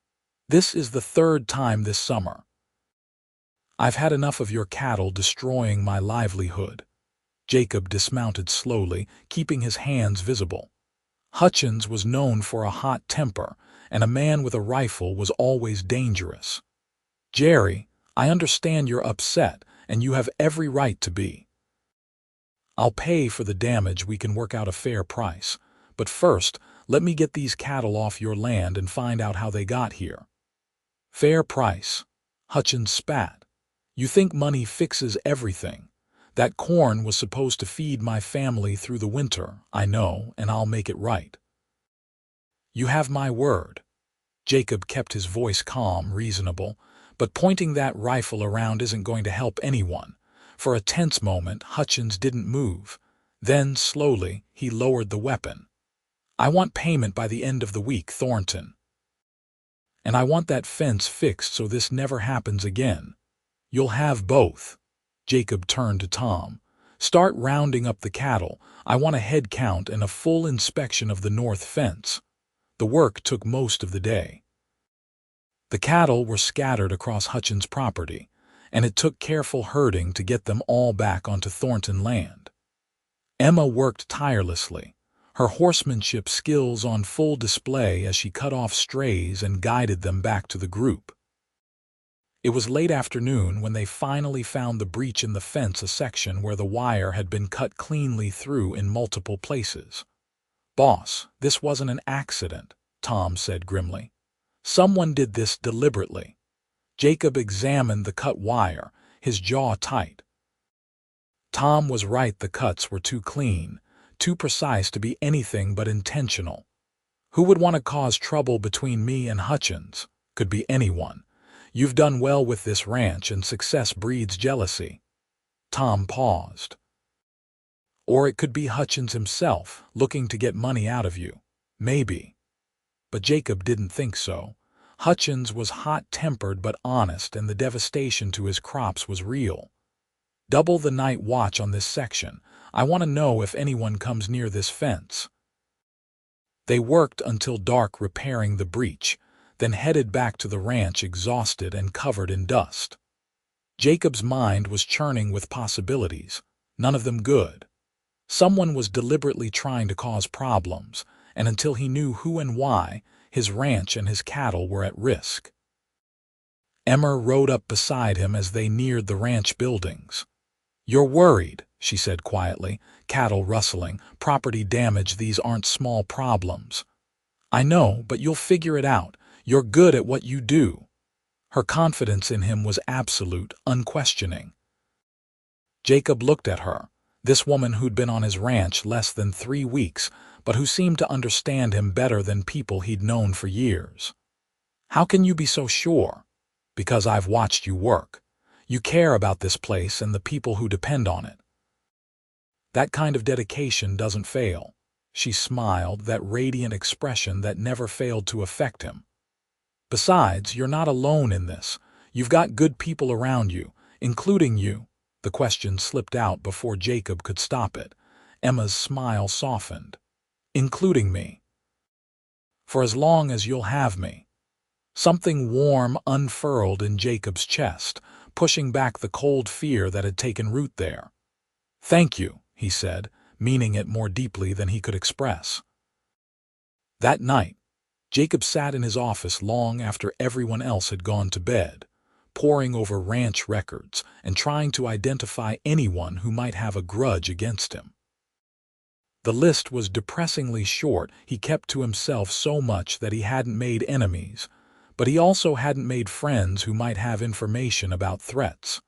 [SPEAKER 1] "This is the third time this summer. I've had enough of your cattle destroying my livelihood." Jacob dismounted slowly, keeping his hands visible. Hutchins was known for a hot temper, and a man with a rifle was always dangerous. "Jerry, I understand you're upset, and you have every right to be. I'll pay for the damage. We can work out a fair price. But first, let me get these cattle off your land and find out how they got here." "Fair price?" Hutchins spat. "You think money fixes everything. That corn was supposed to feed my family through the winter, I know, and I'll make it right." "You have my word." Jacob kept his voice calm, reasonable, but pointing that rifle around isn't going to help anyone. For a tense moment, Hutchins didn't move. Then, slowly, he lowered the weapon. "I want payment by the end of the week, Thornton. And I want that fence fixed so this never happens again." "You'll have both." Jacob turned to Tom. "Start rounding up the cattle. I want a head count and a full inspection of the north fence." The work took most of the day. The cattle were scattered across Hutchins' property, and it took careful herding to get them all back onto Thornton land. Emma worked tirelessly, her horsemanship skills on full display as she cut off strays and guided them back to the group. It was late afternoon when they finally found the breach in the fence, a section where the wire had been cut cleanly through in multiple places. "Boss, this wasn't an accident," Tom said grimly. "Someone did this deliberately." Jacob examined the cut wire, his jaw tight. Tom was right, the cuts were too clean, too precise to be anything but intentional. "Who would want to cause trouble between me and Hutchins?" "Could be anyone. You've done well with this ranch, and success breeds jealousy." Tom paused. "Or it could be Hutchins himself, looking to get money out of you." "Maybe." But Jacob didn't think so. Hutchins was hot-tempered but honest, and the devastation to his crops was real. "Double the night watch on this section. I want to know if anyone comes near this fence." They worked until dark repairing the breach, then headed back to the ranch exhausted and covered in dust. Jacob's mind was churning with possibilities, none of them good. Someone was deliberately trying to cause problems, and until he knew who and why, his ranch and his cattle were at risk. Emma rode up beside him as they neared the ranch buildings. "You're worried," she said quietly. "Cattle rustling, property damage, these aren't small problems." "I know, but you'll figure it out. You're good at what you do." Her confidence in him was absolute, unquestioning. Jacob looked at her, this woman who'd been on his ranch less than 3 weeks, but who seemed to understand him better than people he'd known for years. "How can you be so sure?" "Because I've watched you work. You care about this place and the people who depend on it. That kind of dedication doesn't fail." She smiled, that radiant expression that never failed to affect him. "Besides, you're not alone in this. You've got good people around you, including you." The question slipped out before Jacob could stop it. Emma's smile softened. "Including me?" "For as long as you'll have me." Something warm unfurled in Jacob's chest, pushing back the cold fear that had taken root there. "Thank you," he said, meaning it more deeply than he could express. That night, Jacob sat in his office long after everyone else had gone to bed, poring over ranch records and trying to identify anyone who might have a grudge against him. The list was depressingly short. He kept to himself so much that he hadn't made enemies, but he also hadn't made friends who might have information about threats.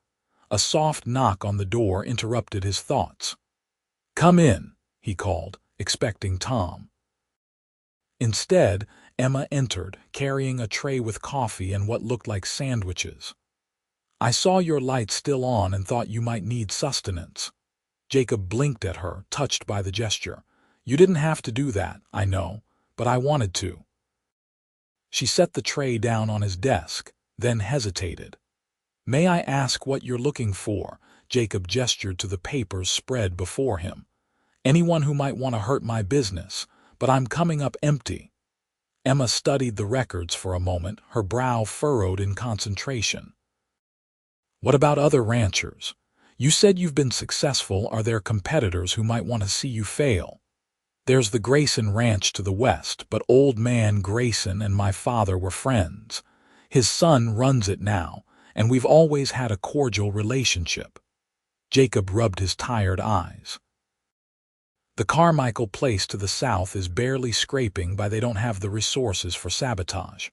[SPEAKER 1] A soft knock on the door interrupted his thoughts. "Come in," he called, expecting Tom. Instead, Emma entered, carrying a tray with coffee and what looked like sandwiches. "I saw your light still on and thought you might need sustenance." Jacob blinked at her, touched by the gesture. "You didn't have to do that, I know, but I wanted to." She set the tray down on his desk, then hesitated. "May I ask what you're looking for?" Jacob gestured to the papers spread before him. "Anyone who might want to hurt my business, but I'm coming up empty." Emma studied the records for a moment, her brow furrowed in concentration. "What about other ranchers? You said you've been successful. Are there competitors who might want to see you fail?" "There's the Grayson Ranch to the west, but old man Grayson and my father were friends. His son runs it now, and we've always had a cordial relationship." Jacob rubbed his tired eyes. "The Carmichael place to the south is barely scraping by. They don't have the resources for sabotage."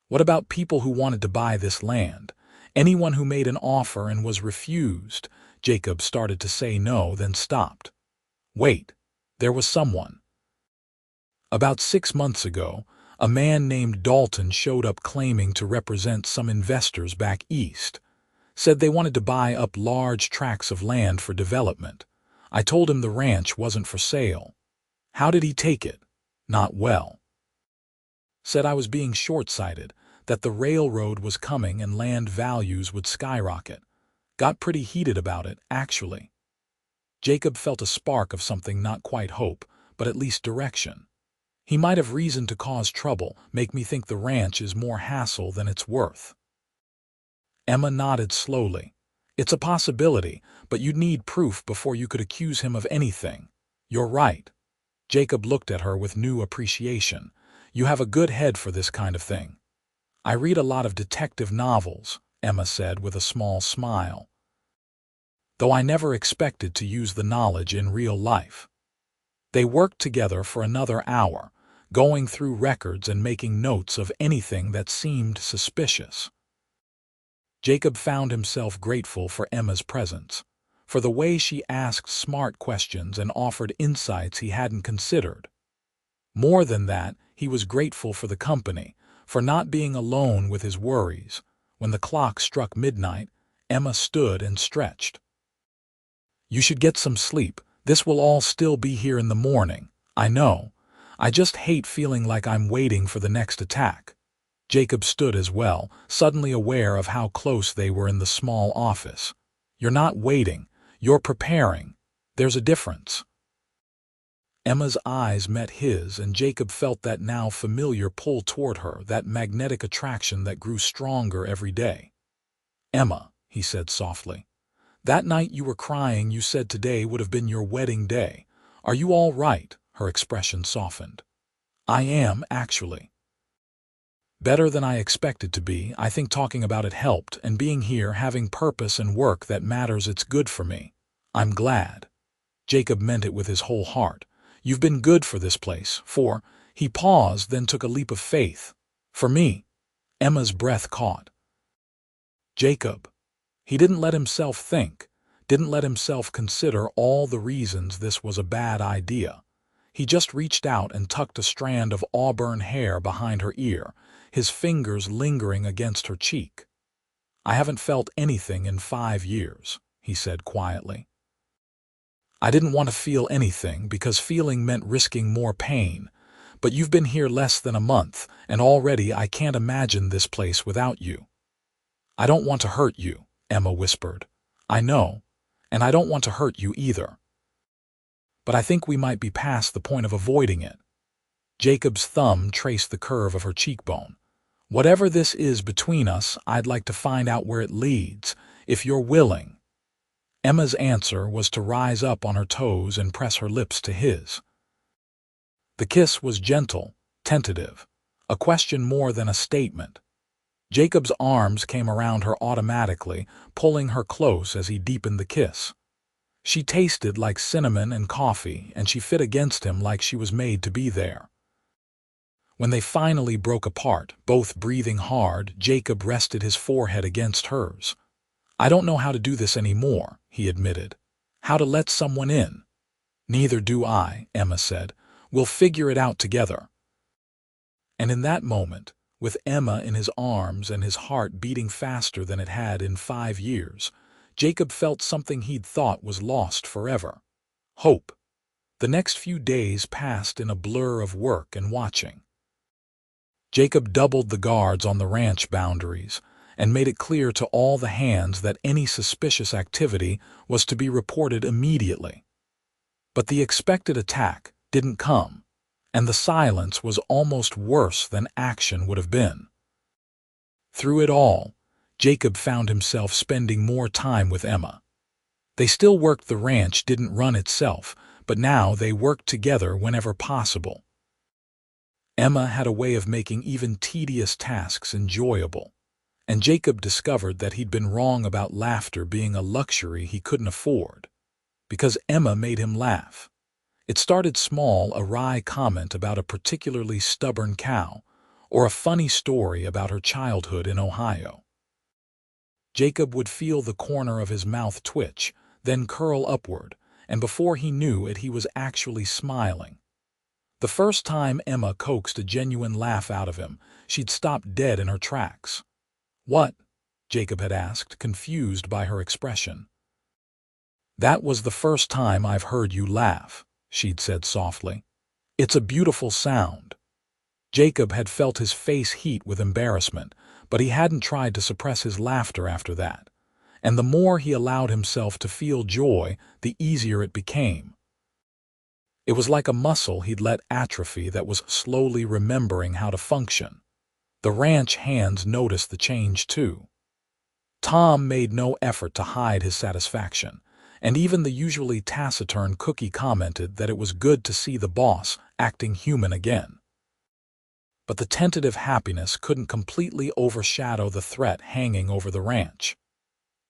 [SPEAKER 1] "What about people who wanted to buy this land? Anyone who made an offer and was refused?" Jacob started to say no, then stopped. "Wait, there was someone. About 6 months ago, a man named Dalton showed up claiming to represent some investors back east. Said they wanted to buy up large tracts of land for development. I told him the ranch wasn't for sale." "How did he take it?" "Not well. Said I was being short-sighted, that the railroad was coming and land values would skyrocket. Got pretty heated about it, actually." Jacob felt a spark of something, not quite hope, but at least direction. "He might have reason to cause trouble, make me think the ranch is more hassle than it's worth." Emma nodded slowly. "It's a possibility, but you'd need proof before you could accuse him of anything." "You're right." Jacob looked at her with new appreciation. "You have a good head for this kind of thing." "I read a lot of detective novels," Emma said with a small smile. "Though I never expected to use the knowledge in real life." They worked together for another hour, going through records and making notes of anything that seemed suspicious. Jacob found himself grateful for Emma's presence, for the way she asked smart questions and offered insights he hadn't considered. More than that, he was grateful for the company, for not being alone with his worries. When the clock struck midnight, Emma stood and stretched. "You should get some sleep. This will all still be here in the morning. I know. I just hate feeling like I'm waiting for the next attack." Jacob stood as well, suddenly aware of how close they were in the small office. "You're not waiting. You're preparing. There's a difference." Emma's eyes met his, and Jacob felt that now familiar pull toward her, that magnetic attraction that grew stronger every day. "Emma," he said softly, "that night you were crying, you said today would have been your wedding day. Are you all right?" Her expression softened. "I am, actually. Better than I expected to be. I think talking about it helped, and being here, having purpose and work that matters, it's good for me. I'm glad." Jacob meant it with his whole heart. "You've been good for this place, for—" He paused, then took a leap of faith. "For me." Emma's breath caught. "Jacob." He didn't let himself think, didn't let himself consider all the reasons this was a bad idea. He just reached out and tucked a strand of auburn hair behind her ear, his fingers lingering against her cheek. "I haven't felt anything in 5 years," he said quietly. "I didn't want to feel anything because feeling meant risking more pain, but you've been here less than a month, and already I can't imagine this place without you." "I don't want to hurt you," Emma whispered. "I know, and I don't want to hurt you either. But I think we might be past the point of avoiding it." Jacob's thumb traced the curve of her cheekbone. "Whatever this is between us, I'd like to find out where it leads, if you're willing." Emma's answer was to rise up on her toes and press her lips to his. The kiss was gentle, tentative, a question more than a statement. Jacob's arms came around her automatically, pulling her close as he deepened the kiss. She tasted like cinnamon and coffee, and she fit against him like she was made to be there. When they finally broke apart, both breathing hard, Jacob rested his forehead against hers. "I don't know how to do this anymore," he admitted. "How to let someone in." "Neither do I," Emma said. "We'll figure it out together." And in that moment, with Emma in his arms and his heart beating faster than it had in 5 years, Jacob felt something he'd thought was lost forever: hope. The next few days passed in a blur of work and watching. Jacob doubled the guards on the ranch boundaries and made it clear to all the hands that any suspicious activity was to be reported immediately. But the expected attack didn't come, and the silence was almost worse than action would have been. Through it all, Jacob found himself spending more time with Emma. They still worked. The ranch didn't run itself, but now they worked together whenever possible. Emma had a way of making even tedious tasks enjoyable, and Jacob discovered that he'd been wrong about laughter being a luxury he couldn't afford, because Emma made him laugh. It started small: a wry comment about a particularly stubborn cow, or a funny story about her childhood in Ohio. Jacob would feel the corner of his mouth twitch, then curl upward, and before he knew it he was actually smiling. The first time Emma coaxed a genuine laugh out of him, she'd stopped dead in her tracks. "What?" Jacob had asked, confused by her expression. "That was the first time I've heard you laugh," she'd said softly. "It's a beautiful sound." Jacob had felt his face heat with embarrassment, but he hadn't tried to suppress his laughter after that. And the more he allowed himself to feel joy, the easier it became. It was like a muscle he'd let atrophy that was slowly remembering how to function. The ranch hands noticed the change too. Tom made no effort to hide his satisfaction, and even the usually taciturn Cookie commented that it was good to see the boss acting human again. But the tentative happiness couldn't completely overshadow the threat hanging over the ranch.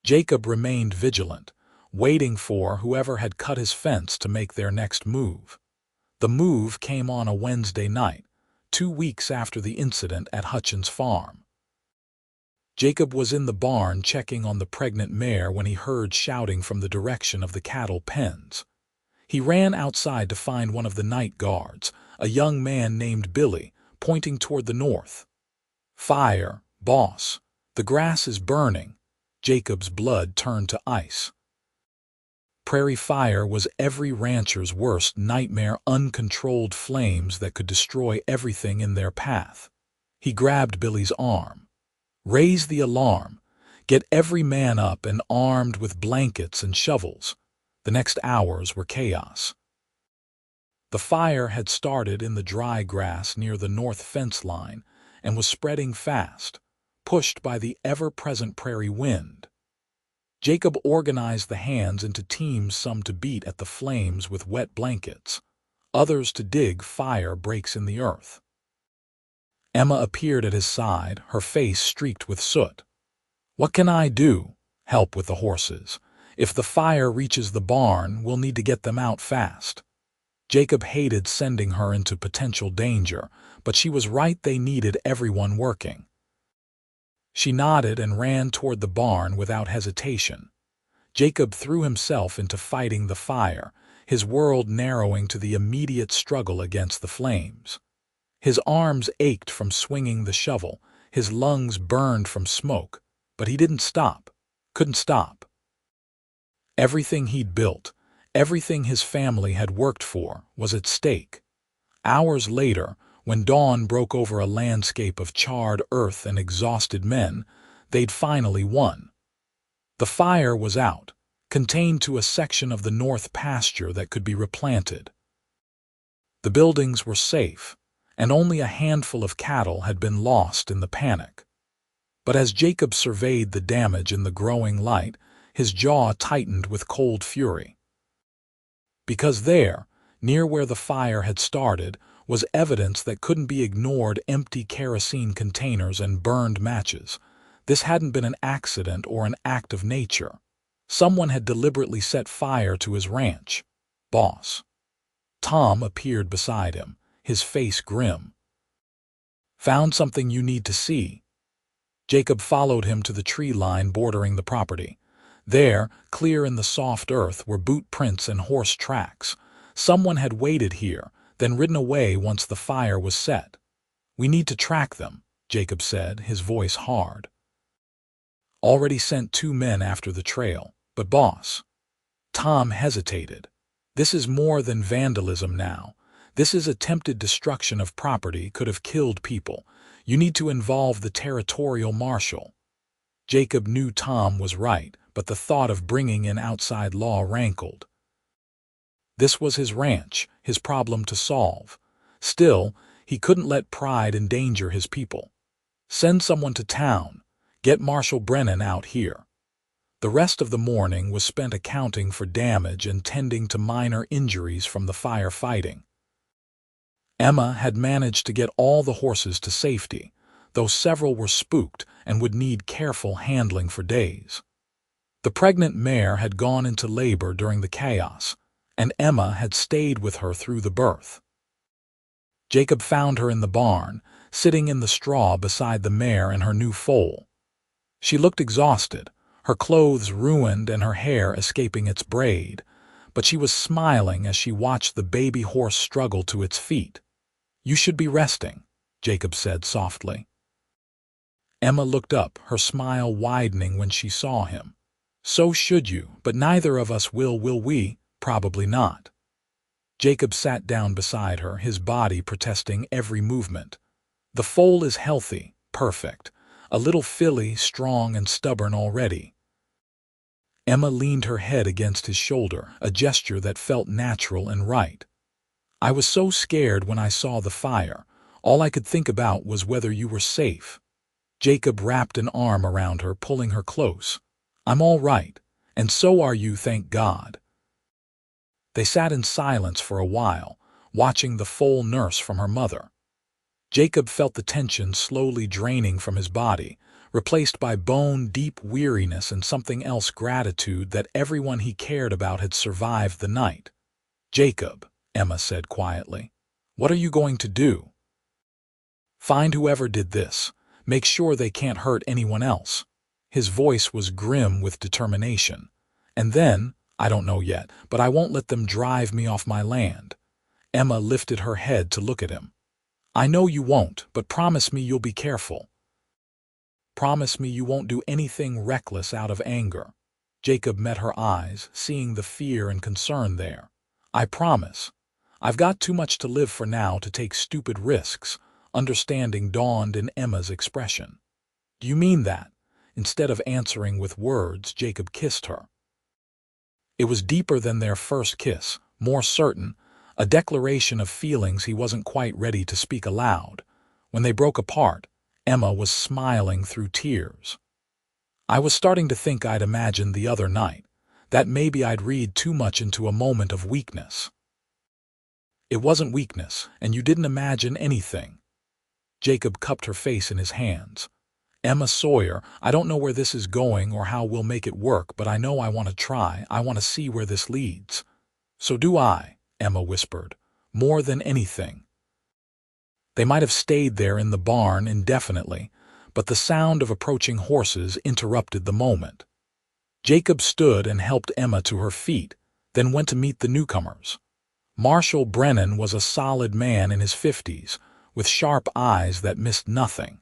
[SPEAKER 1] Jacob remained vigilant, waiting for whoever had cut his fence to make their next move. The move came on a Wednesday night, 2 weeks after the incident at Hutchins' farm. Jacob was in the barn checking on the pregnant mare when he heard shouting from the direction of the cattle pens. He ran outside to find one of the night guards, a young man named Billy, pointing toward the north. "Fire, boss. The grass is burning." Jacob's blood turned to ice. Prairie fire was every rancher's worst nightmare: uncontrolled flames that could destroy everything in their path. He grabbed Billy's arm. "Raise the alarm. Get every man up and armed with blankets and shovels." The next hours were chaos. The fire had started in the dry grass near the north fence line and was spreading fast, pushed by the ever-present prairie wind. Jacob organized the hands into teams, some to beat at the flames with wet blankets, others to dig fire breaks in the earth. Emma appeared at his side, her face streaked with soot. "What can I do?" "Help with the horses. If the fire reaches the barn, we'll need to get them out fast." Jacob hated sending her into potential danger, but she was right. They needed everyone working. She nodded and ran toward the barn without hesitation. Jacob threw himself into fighting the fire, his world narrowing to the immediate struggle against the flames. His arms ached from swinging the shovel, his lungs burned from smoke, but he didn't stop, couldn't stop. Everything he'd built, everything his family had worked for, was at stake. Hours later, when dawn broke over a landscape of charred earth and exhausted men, they'd finally won. The fire was out, contained to a section of the north pasture that could be replanted. The buildings were safe, and only a handful of cattle had been lost in the panic. But as Jacob surveyed the damage in the growing light, his jaw tightened with cold fury. Because there, near where the fire had started, was evidence that couldn't be ignored: empty kerosene containers and burned matches. This hadn't been an accident or an act of nature. Someone had deliberately set fire to his ranch. "Boss." Tom appeared beside him, his face grim. "Found something you need to see." Jacob followed him to the tree line bordering the property. There, clear in the soft earth, were boot prints and horse tracks. Someone had waited here, then ridden away once the fire was set. We need to track them, Jacob said, his voice hard. Already sent 2 men after the trail, but boss. Tom hesitated. This is more than vandalism now. This is attempted destruction of property, could have killed people. You need to involve the territorial marshal. Jacob knew Tom was right, but the thought of bringing in outside law rankled. This was his ranch, his problem to solve. Still, he couldn't let pride endanger his people. Send someone to town. Get Marshal Brennan out here. The rest of the morning was spent accounting for damage and tending to minor injuries from the firefighting. Emma had managed to get all the horses to safety, though several were spooked and would need careful handling for days. The pregnant mare had gone into labor during the chaos, and Emma had stayed with her through the birth. Jacob found her in the barn, sitting in the straw beside the mare and her new foal. She looked exhausted, her clothes ruined and her hair escaping its braid, but she was smiling as she watched the baby horse struggle to its feet. "You should be resting," Jacob said softly. Emma looked up, her smile widening when she saw him. "So should you, but neither of us will we? Probably not." Jacob sat down beside her, his body protesting every movement. "The foal is healthy, perfect. A little filly, strong and stubborn already." Emma leaned her head against his shoulder, a gesture that felt natural and right. "I was so scared when I saw the fire. All I could think about was whether you were safe." Jacob wrapped an arm around her, pulling her close. "I'm all right, and so are you, thank God." They sat in silence for a while, watching the foal nurse from her mother. Jacob felt the tension slowly draining from his body, replaced by bone-deep weariness and something else, gratitude that everyone he cared about had survived the night. "Jacob," Emma said quietly, "what are you going to do?" "Find whoever did this. Make sure they can't hurt anyone else." His voice was grim with determination. "And then, I don't know yet, but I won't let them drive me off my land." Emma lifted her head to look at him. "I know you won't, but promise me you'll be careful. Promise me you won't do anything reckless out of anger." Jacob met her eyes, seeing the fear and concern there. "I promise. I've got too much to live for now to take stupid risks." Understanding dawned in Emma's expression. "Do you mean that?" Instead of answering with words, Jacob kissed her. It was deeper than their first kiss, more certain, a declaration of feelings he wasn't quite ready to speak aloud. When they broke apart, Emma was smiling through tears. "I was starting to think I'd imagined the other night, that maybe I'd read too much into a moment of weakness." "It wasn't weakness, and you didn't imagine anything." Jacob cupped her face in his hands. "Emma Sawyer, I don't know where this is going or how we'll make it work, but I know I want to try. I want to see where this leads." "So do I," Emma whispered, "more than anything." They might have stayed there in the barn indefinitely, but the sound of approaching horses interrupted the moment. Jacob stood and helped Emma to her feet, then went to meet the newcomers. Marshal Brennan was a solid man in his 50s, with sharp eyes that missed nothing.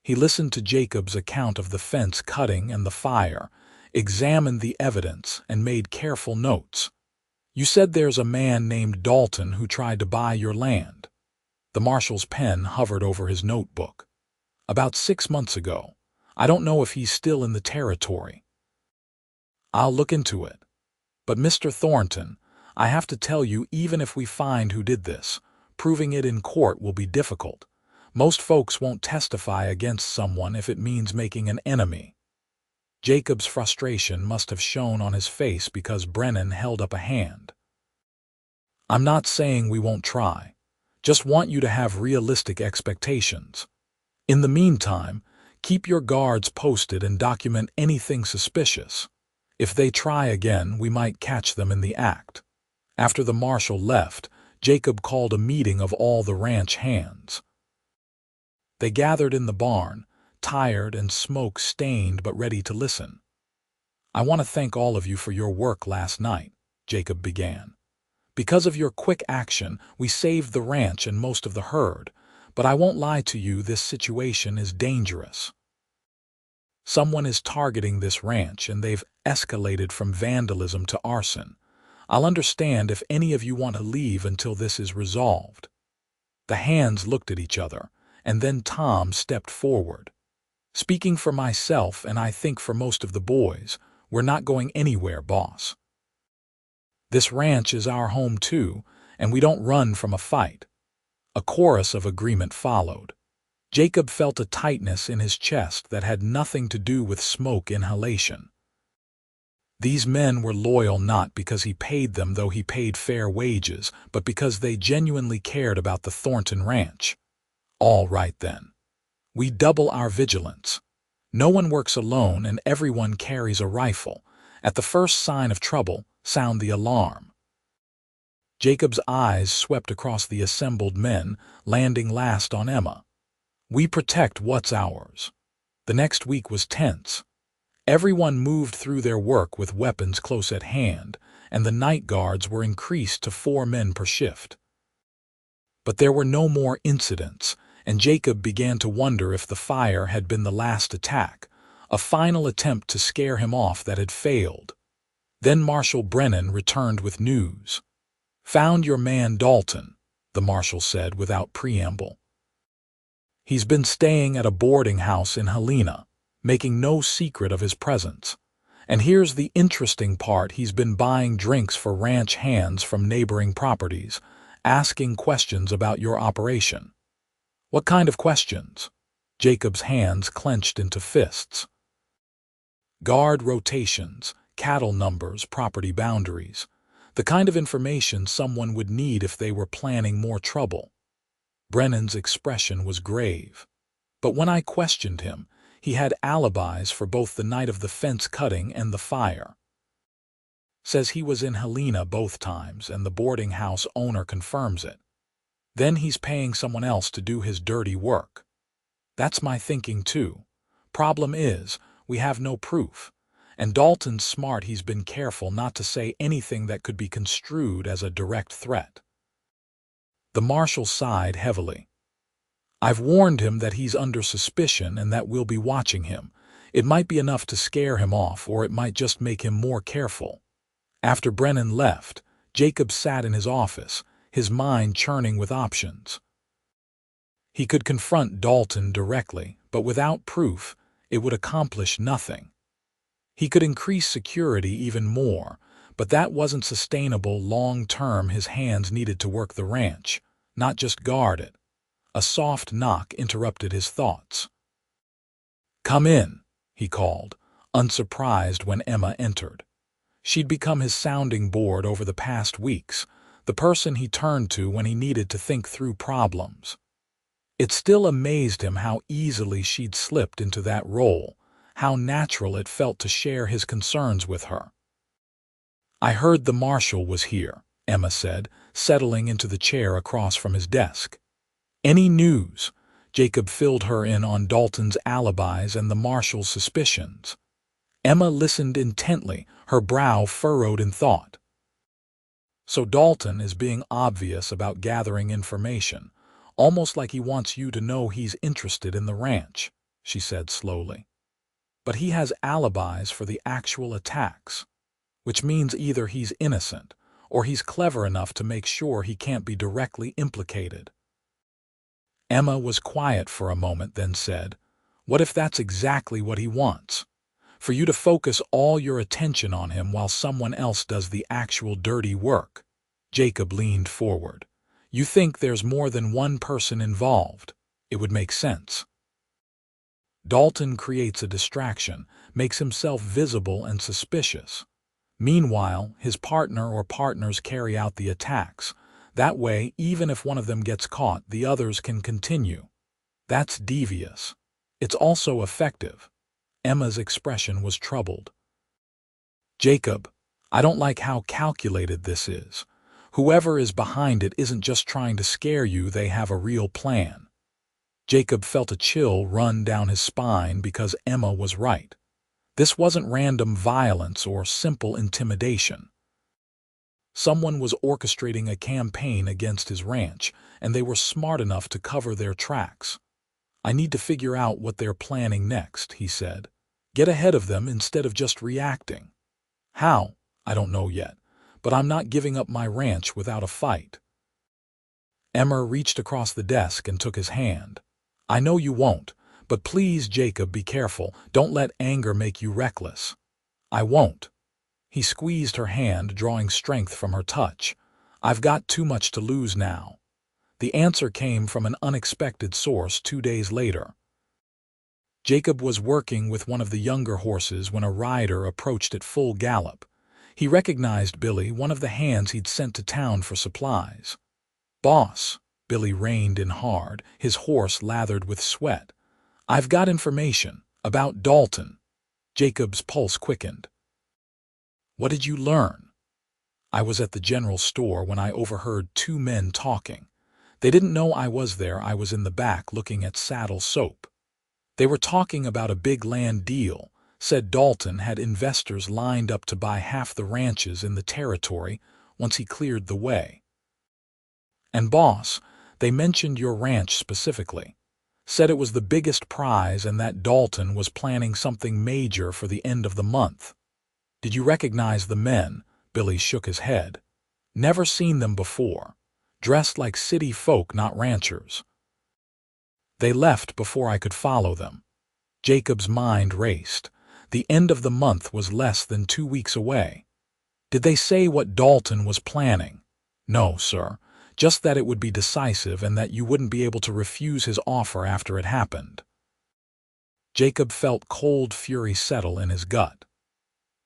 [SPEAKER 1] He listened to Jacob's account of the fence cutting and the fire, examined the evidence, and made careful notes. "You said there's a man named Dalton who tried to buy your land." The marshal's pen hovered over his notebook. "About 6 months ago. I don't know if he's still in the territory." "I'll look into it. But Mr. Thornton, I have to tell you, even if we find who did this, proving it in court will be difficult. Most folks won't testify against someone if it means making an enemy." Jacob's frustration must have shown on his face because Brennan held up a hand. "I'm not saying we won't try. Just want you to have realistic expectations. In the meantime, keep your guards posted and document anything suspicious. If they try again, we might catch them in the act." After the marshal left, Jacob called a meeting of all the ranch hands. They gathered in the barn, tired and smoke-stained but ready to listen. "I want to thank all of you for your work last night," Jacob began. "Because of your quick action, we saved the ranch and most of the herd, but I won't lie to you, this situation is dangerous. Someone is targeting this ranch and they've escalated from vandalism to arson. I'll understand if any of you want to leave until this is resolved." The hands looked at each other, and then Tom stepped forward. "Speaking for myself, and I think for most of the boys, we're not going anywhere, boss. This ranch is our home too, and we don't run from a fight." A chorus of agreement followed. Jacob felt a tightness in his chest that had nothing to do with smoke inhalation. These men were loyal not because he paid them, though he paid fair wages, but because they genuinely cared about the Thornton Ranch. "All right then. We double our vigilance. No one works alone and everyone carries a rifle. At the first sign of trouble, sound the alarm." Jacob's eyes swept across the assembled men, landing last on Emma. "We protect what's ours." The next week was tense. Everyone moved through their work with weapons close at hand, and the night guards were increased to 4 men per shift. But there were no more incidents, and Jacob began to wonder if the fire had been the last attack, a final attempt to scare him off that had failed. Then Marshal Brennan returned with news. "Found your man Dalton," the marshal said without preamble. "He's been staying at a boarding house in Helena, making no secret of his presence. And here's the interesting part, he's been buying drinks for ranch hands from neighboring properties, asking questions about your operation." "What kind of questions?" Jacob's hands clenched into fists. "Guard rotations, cattle numbers, property boundaries. The kind of information someone would need if they were planning more trouble." Brennan's expression was grave. "But when I questioned him, he had alibis for both the night of the fence cutting and the fire. Says he was in Helena both times, and the boarding house owner confirms it. Then he's paying someone else to do his dirty work. That's my thinking too. Problem is, we have no proof. And Dalton's smart, he's been careful not to say anything that could be construed as a direct threat." The marshal sighed heavily. "I've warned him that he's under suspicion and that we'll be watching him. It might be enough to scare him off, or it might just make him more careful." After Brennan left, Jacob sat in his office, his mind churning with options. He could confront Dalton directly, but without proof, it would accomplish nothing. He could increase security even more, but that wasn't sustainable long term. His hands needed to work the ranch, not just guard it. A soft knock interrupted his thoughts. "Come in," he called, unsurprised when Emma entered. She'd become his sounding board over the past weeks, the person he turned to when he needed to think through problems. It still amazed him how easily she'd slipped into that role, how natural it felt to share his concerns with her. "I heard the marshal was here," Emma said, settling into the chair across from his desk. "Any news?" Jacob filled her in on Dalton's alibis and the marshal's suspicions. Emma listened intently, her brow furrowed in thought. "So Dalton is being obvious about gathering information, almost like he wants you to know he's interested in the ranch," she said slowly. "But he has alibis for the actual attacks, which means either he's innocent or he's clever enough to make sure he can't be directly implicated." Emma was quiet for a moment, then said, "What if that's exactly what he wants? For you to focus all your attention on him while someone else does the actual dirty work?" Jacob leaned forward. "You think there's more than one person involved? It would make sense. Dalton creates a distraction, makes himself visible and suspicious. Meanwhile, his partner or partners carry out the attacks. That way, even if one of them gets caught, the others can continue. That's devious. It's also effective." Emma's expression was troubled. "Jacob, I don't like how calculated this is. Whoever is behind it isn't just trying to scare you, they have a real plan." Jacob felt a chill run down his spine because Emma was right. This wasn't random violence or simple intimidation. Someone was orchestrating a campaign against his ranch, and they were smart enough to cover their tracks. "I need to figure out what they're planning next," he said. "Get ahead of them instead of just reacting." "How? I don't know yet, but I'm not giving up my ranch without a fight." Emma reached across the desk and took his hand. "I know you won't, but please, Jacob, be careful. Don't let anger make you reckless." "I won't." He squeezed her hand, drawing strength from her touch. "I've got too much to lose now." The answer came from an unexpected source 2 days later. Jacob was working with one of the younger horses when a rider approached at full gallop. He recognized Billy, one of the hands he'd sent to town for supplies. "Boss," Billy reined in hard, his horse lathered with sweat. "I've got information about Dalton." Jacob's pulse quickened. "What did you learn?" "I was at the general store when I overheard two men talking. They didn't know I was there. I was in the back looking at saddle soap. They were talking about a big land deal. Said Dalton had investors lined up to buy half the ranches in the territory once he cleared the way. And boss, they mentioned your ranch specifically. Said it was the biggest prize and that Dalton was planning something major for the end of the month." "Did you recognize the men?" Billy shook his head. "Never seen them before. Dressed like city folk, not ranchers. They left before I could follow them." Jacob's mind raced. The end of the month was less than 2 weeks away. "Did they say what Dalton was planning?" "No, sir. Just that it would be decisive and that you wouldn't be able to refuse his offer after it happened." Jacob felt cold fury settle in his gut.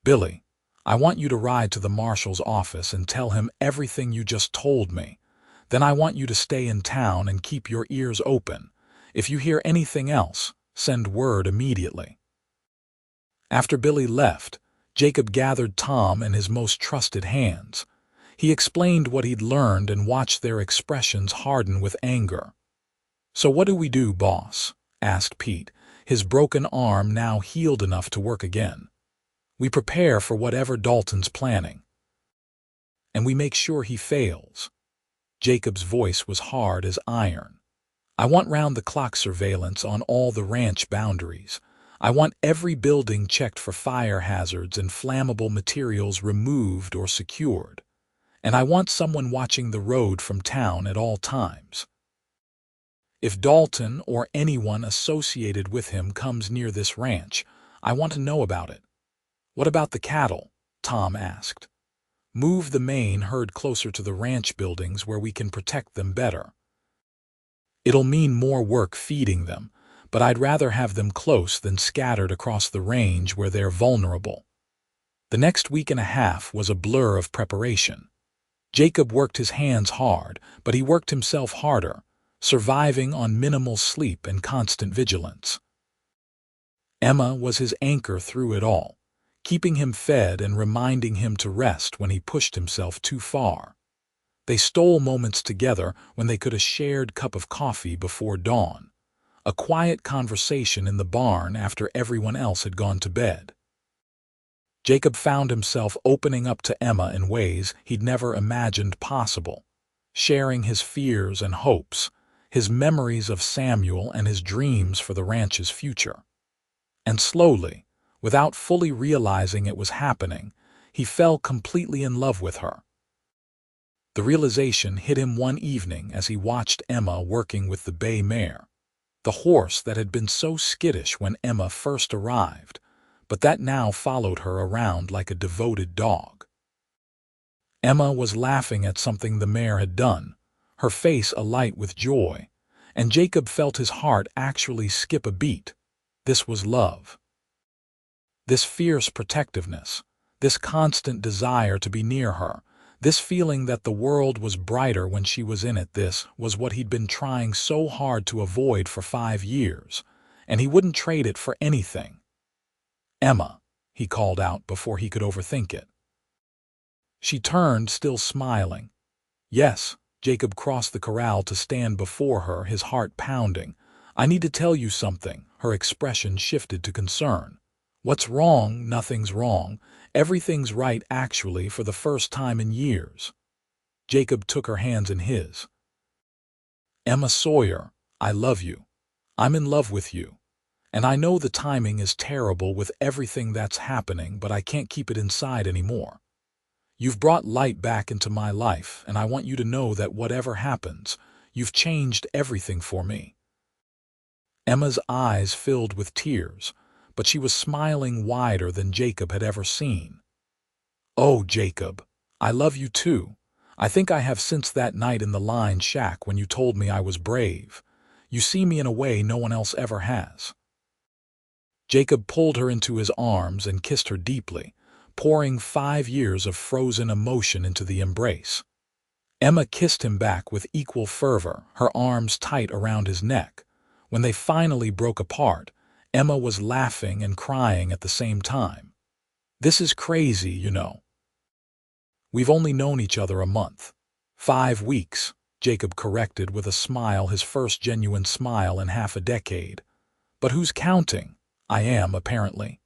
[SPEAKER 1] "Billy, I want you to ride to the marshal's office and tell him everything you just told me. Then I want you to stay in town and keep your ears open. If you hear anything else, send word immediately." After Billy left, Jacob gathered Tom and his most trusted hands. He explained what he'd learned and watched their expressions harden with anger. "So what do we do, boss?" asked Pete, his broken arm now healed enough to work again. "We prepare for whatever Dalton's planning. And we make sure he fails." Jacob's voice was hard as iron. "I want round-the-clock surveillance on all the ranch boundaries. I want every building checked for fire hazards and flammable materials removed or secured. And I want someone watching the road from town at all times. If Dalton or anyone associated with him comes near this ranch, I want to know about it." "What about the cattle?" Tom asked. "Move the main herd closer to the ranch buildings where we can protect them better. It'll mean more work feeding them, but I'd rather have them close than scattered across the range where they're vulnerable." The next week and a half was a blur of preparation. Jacob worked his hands hard, but he worked himself harder, surviving on minimal sleep and constant vigilance. Emma was his anchor through it all, keeping him fed and reminding him to rest when he pushed himself too far. They stole moments together when they could have shared cup of coffee before dawn, a quiet conversation in the barn after everyone else had gone to bed. Jacob found himself opening up to Emma in ways he'd never imagined possible, sharing his fears and hopes, his memories of Samuel and his dreams for the ranch's future. And slowly, without fully realizing it was happening, he fell completely in love with her. The realization hit him one evening as he watched Emma working with the bay mare, the horse that had been so skittish when Emma first arrived, but that now followed her around like a devoted dog. Emma was laughing at something the mare had done, her face alight with joy, and Jacob felt his heart actually skip a beat. This was love. This fierce protectiveness, this constant desire to be near her, this feeling that the world was brighter when she was in it, this was what he'd been trying so hard to avoid for 5 years, and he wouldn't trade it for anything. "Emma," he called out before he could overthink it. She turned, still smiling. "Yes." Jacob crossed the corral to stand before her, his heart pounding. "I need to tell you something." Her expression shifted to concern. "What's wrong?" "Nothing's wrong. Everything's right, actually, for the first time in years." Jacob took her hands in his. Emma Sawyer, I love you. I'm in love with you. And I know the timing is terrible with everything that's happening, but I can't keep it inside anymore. You've brought light back into my life, and I want you to know that whatever happens, you've changed everything for me." Emma's eyes filled with tears, but she was smiling wider than Jacob had ever seen. "Oh, Jacob, I love you too. I think I have since that night in the line shack when you told me I was brave. You see me in a way no one else ever has." Jacob pulled her into his arms and kissed her deeply, pouring 5 years of frozen emotion into the embrace. Emma kissed him back with equal fervor, her arms tight around his neck. When they finally broke apart, Emma was laughing and crying at the same time. "This is crazy, you know. We've only known each other a month." 5 weeks, Jacob corrected with a smile, his first genuine smile in half a decade. "But who's counting?" "I am, apparently."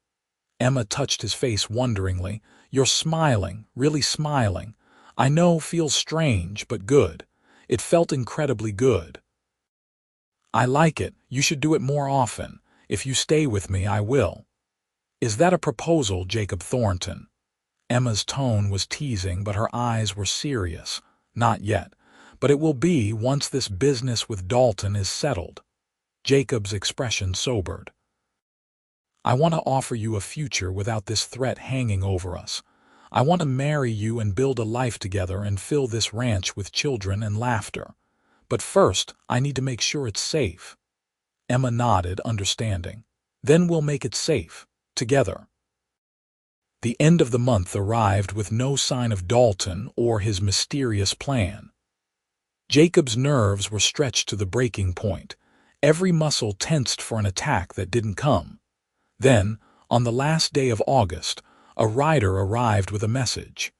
[SPEAKER 1] Emma touched his face wonderingly. "You're smiling, really smiling. I know, feels strange, but good. It felt incredibly good." "I like it. You should do it more often. If you stay with me, I will." "Is that a proposal, Jacob Thornton?" Emma's tone was teasing, but her eyes were serious. "Not yet, but it will be once this business with Dalton is settled." Jacob's expression sobered. "I want to offer you a future without this threat hanging over us. I want to marry you and build a life together and fill this ranch with children and laughter. But first, I need to make sure it's safe." Emma nodded, understanding. "Then we'll make it safe, together." The end of the month arrived with no sign of Dalton or his mysterious plan. Jacob's nerves were stretched to the breaking point, every muscle tensed for an attack that didn't come. Then, on the last day of August, a rider arrived with a message.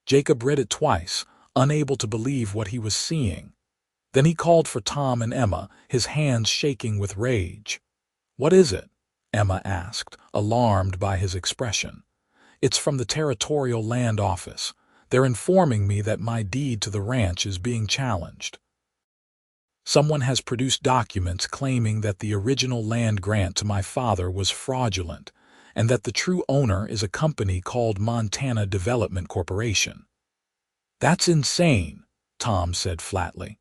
[SPEAKER 1] Jacob read it twice, unable to believe what he was seeing. Then he called for Tom and Emma, his hands shaking with rage. "What is it?" Emma asked, alarmed by his expression. "It's from the Territorial Land Office. They're informing me that my deed to the ranch is being challenged. Someone has produced documents claiming that the original land grant to my father was fraudulent, and that the true owner is a company called Montana Development Corporation." "That's insane," Tom said flatly.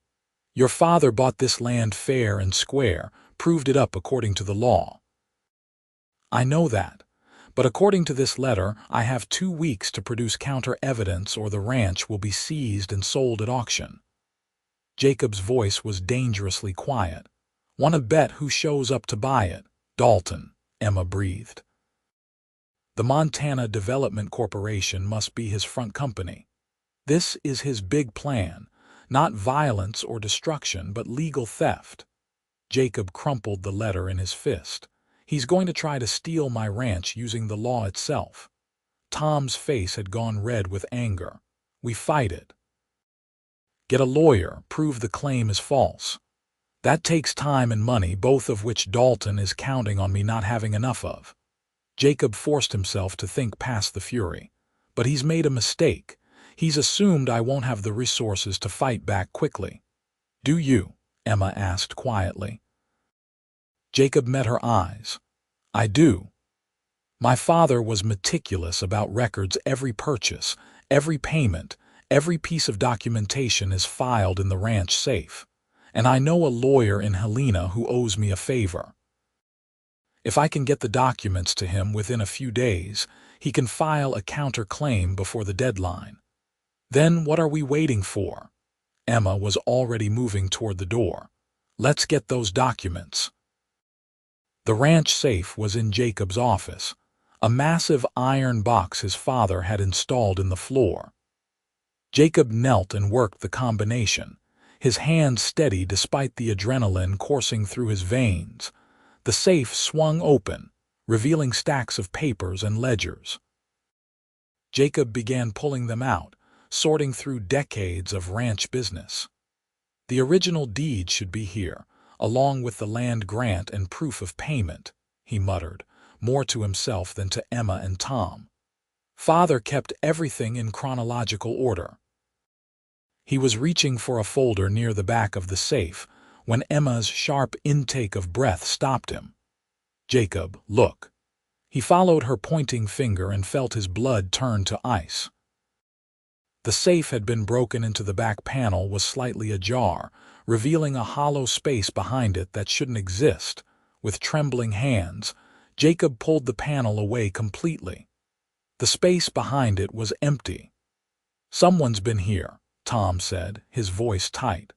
[SPEAKER 1] "Your father bought this land fair and square, proved it up according to the law." "I know that, but according to this letter, I have 2 weeks to produce counter-evidence or the ranch will be seized and sold at auction." Jacob's voice was dangerously quiet. "Want to bet who shows up to buy it?" "Dalton," Emma breathed. "The Montana Development Corporation must be his front company. This is his big plan, not violence or destruction, but legal theft." Jacob crumpled the letter in his fist. "He's going to try to steal my ranch using the law itself." Tom's face had gone red with anger. "We fight it. Get a lawyer, prove the claim is false. That takes time and money, both of which Dalton is counting on me not having enough of." Jacob forced himself to think past the fury. "But he's made a mistake. He's assumed I won't have the resources to fight back quickly." "Do you?" Emma asked quietly. Jacob met her eyes. "I do. My father was meticulous about records. Every purchase, every payment, every piece of documentation is filed in the ranch safe. And I know a lawyer in Helena who owes me a favor. If I can get the documents to him within a few days, he can file a counterclaim before the deadline. Then what are we waiting for?" Emma was already moving toward the door. "Let's get those documents." The ranch safe was in Jacob's office, a massive iron box his father had installed in the floor. Jacob knelt and worked the combination, his hands steady despite the adrenaline coursing through his veins. The safe swung open, revealing stacks of papers and ledgers. Jacob began pulling them out, sorting through decades of ranch business. "The original deed should be here, along with the land grant and proof of payment," he muttered, more to himself than to Emma and Tom. "Father kept everything in chronological order." He was reaching for a folder near the back of the safe when Emma's sharp intake of breath stopped him. "Jacob, look." He followed her pointing finger and felt his blood turn to ice. The safe had been broken into. The back panel was slightly ajar, revealing a hollow space behind it that shouldn't exist. With trembling hands, Jacob pulled the panel away completely. The space behind it was empty. "Someone's been here," Tom said, his voice tight.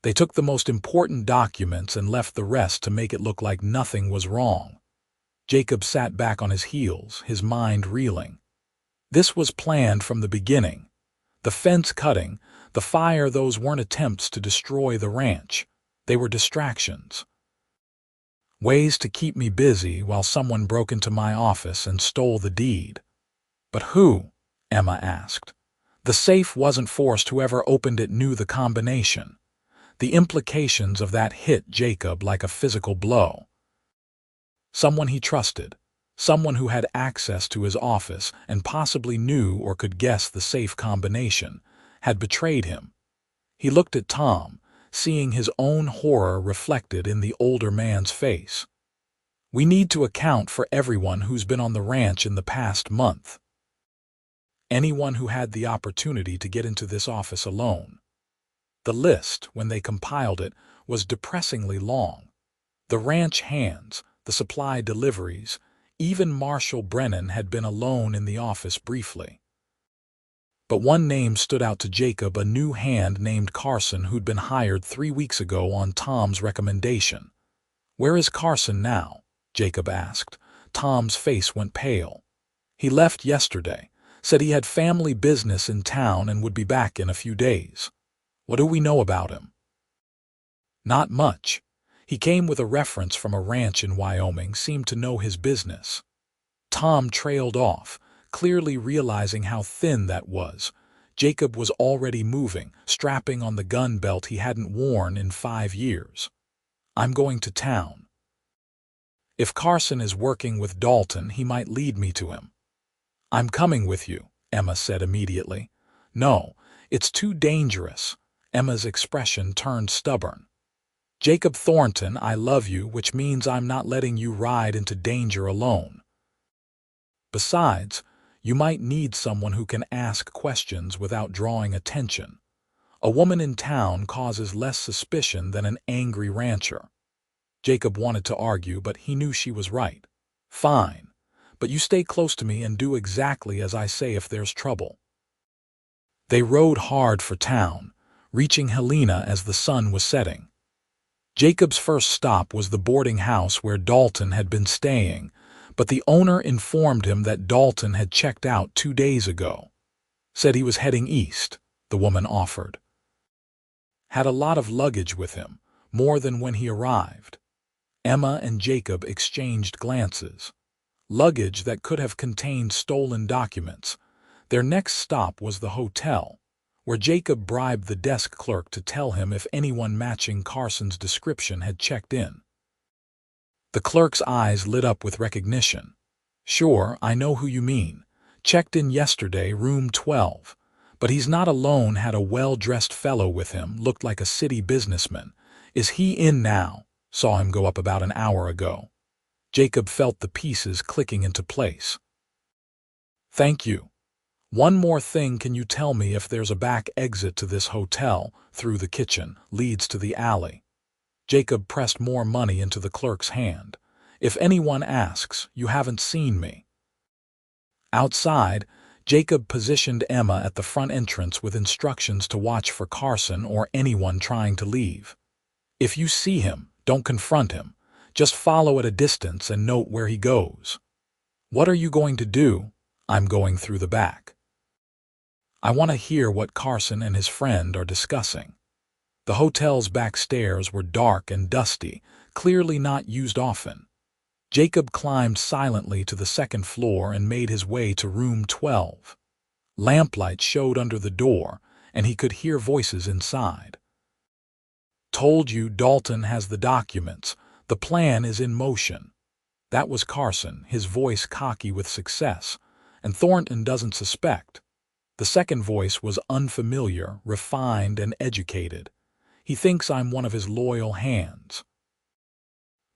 [SPEAKER 1] "They took the most important documents and left the rest to make it look like nothing was wrong." Jacob sat back on his heels, his mind reeling. This was planned from the beginning. The fence cutting, the fire, those weren't attempts to destroy the ranch. They were distractions. Ways to keep me busy while someone broke into my office and stole the deed. "But who?" Emma asked. "The safe wasn't forced. Whoever opened it knew the combination." The implications of that hit Jacob like a physical blow. Someone he trusted, someone who had access to his office and possibly knew or could guess the safe combination, had betrayed him. He looked at Tom, seeing his own horror reflected in the older man's face. "We need to account for everyone who's been on the ranch in the past month. Anyone who had the opportunity to get into this office alone." The list, when they compiled it, was depressingly long. The ranch hands, the supply deliveries, even Marshall Brennan had been alone in the office briefly. But one name stood out to Jacob, a new hand named Carson who'd been hired 3 weeks ago on Tom's recommendation. "Where is Carson now?" Jacob asked. Tom's face went pale. "He left yesterday, said he had family business in town and would be back in a few days." "What do we know about him?" "Not much. He came with a reference from a ranch in Wyoming, seemed to know his business." Tom trailed off, clearly realizing how thin that was. Jacob was already moving, strapping on the gun belt he hadn't worn in 5 years. "I'm going to town. If Carson is working with Dalton, he might lead me to him." "I'm coming with you," Emma said immediately. "No, it's too dangerous." Emma's expression turned stubborn. "Jacob Thornton, I love you, which means I'm not letting you ride into danger alone. Besides, you might need someone who can ask questions without drawing attention. A woman in town causes less suspicion than an angry rancher." Jacob wanted to argue, but he knew she was right. "Fine, but you stay close to me and do exactly as I say if there's trouble." They rode hard for town, reaching Helena as the sun was setting. Jacob's first stop was the boarding house where Dalton had been staying, but the owner informed him that Dalton had checked out 2 days ago. "Said he was heading east," the woman offered. "Had a lot of luggage with him, more than when he arrived." Emma and Jacob exchanged glances. Luggage that could have contained stolen documents. Their next stop was the hotel, where Jacob bribed the desk clerk to tell him if anyone matching Carson's description had checked in. The clerk's eyes lit up with recognition. "Sure, I know who you mean. Checked in yesterday, room 12. But he's not alone, had a well-dressed fellow with him, looked like a city businessman. Is he in now? Saw him go up about an hour ago." Jacob felt the pieces clicking into place. "Thank you. One more thing, can you tell me if there's a back exit to this hotel, through the kitchen, leads to the alley?" Jacob pressed more money into the clerk's hand. "If anyone asks, you haven't seen me." Outside, Jacob positioned Emma at the front entrance with instructions to watch for Carson or anyone trying to leave. "If you see him, don't confront him. Just follow at a distance and note where he goes." "What are you going to do?" "I'm going through the back. I want to hear what Carson and his friend are discussing." The hotel's back stairs were dark and dusty, clearly not used often. Jacob climbed silently to the second floor and made his way to room 12. Lamplight showed under the door, and he could hear voices inside. "Told you Dalton has the documents. The plan is in motion." That was Carson, his voice cocky with success. "And Thornton doesn't suspect." The second voice was unfamiliar, refined, and educated. He thinks I'm one of his loyal hands.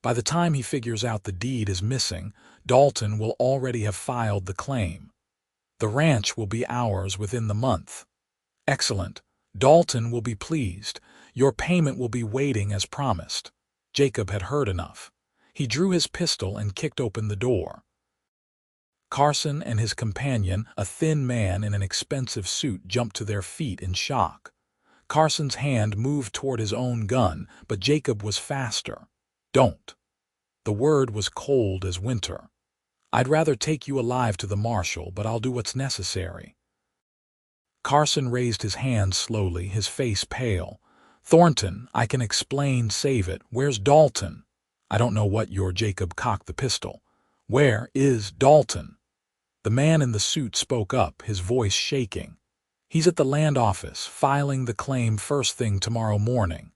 [SPEAKER 1] By the time he figures out the deed is missing, Dalton will already have filed the claim. The ranch will be ours within the month. Excellent. Dalton will be pleased. Your payment will be waiting as promised. Jacob had heard enough. He drew his pistol and kicked open the door. Carson and his companion, a thin man in an expensive suit, jumped to their feet in shock. Carson's hand moved toward his own gun, but Jacob was faster. Don't. The word was cold as winter. I'd rather take you alive to the marshal, but I'll do what's necessary. Carson raised his hand slowly, his face pale. Thornton, I can explain, save it. Where's Dalton? I don't know what your Jacob cocked the pistol. Where is Dalton? The man in the suit spoke up, his voice shaking. He's at the land office, filing the claim first thing tomorrow morning.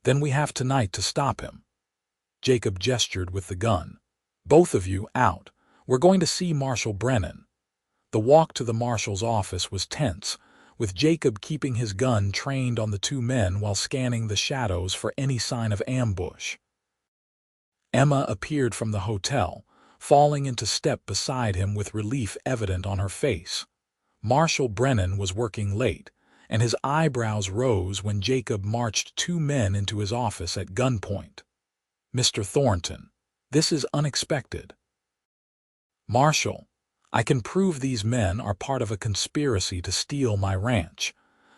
[SPEAKER 1] Then we have tonight to stop him. Jacob gestured with the gun. Both of you out. We're going to see Marshal Brennan. The walk to the marshal's office was tense, with Jacob keeping his gun trained on the two men while scanning the shadows for any sign of ambush. Emma appeared from the hotel, falling into step beside him with relief evident on her face. Marshal Brennan was working late, and his eyebrows rose when Jacob marched two men into his office at gunpoint. Mr. Thornton, this is unexpected. Marshal, I can prove these men are part of a conspiracy to steal my ranch,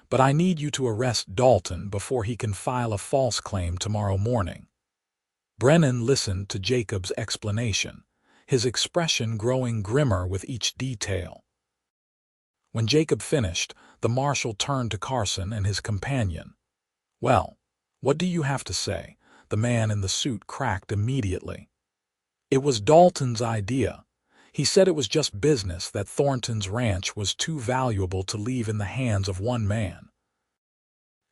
[SPEAKER 1] but I need you to arrest Dalton before he can file a false claim tomorrow morning. Brennan listened to Jacob's explanation, his expression growing grimmer with each detail. When Jacob finished, the marshal turned to Carson and his companion. Well, what do you have to say? The man in the suit cracked immediately. It was Dalton's idea. He said it was just business, that Thornton's ranch was too valuable to leave in the hands of one man.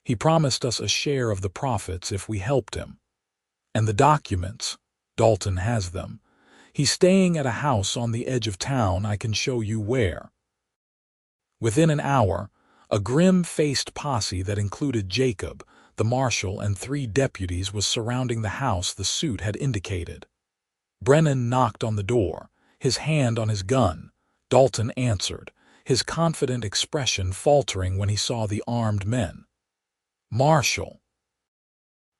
[SPEAKER 1] He promised us a share of the profits if we helped him. And the documents, Dalton has them. He's staying at a house on the edge of town. I can show you where. Within an hour, a grim-faced posse that included Jacob, the marshal, and 3 deputies was surrounding the house the suit had indicated. Brennan knocked on the door, his hand on his gun. Dalton answered, his confident expression faltering when he saw the armed men. Marshal,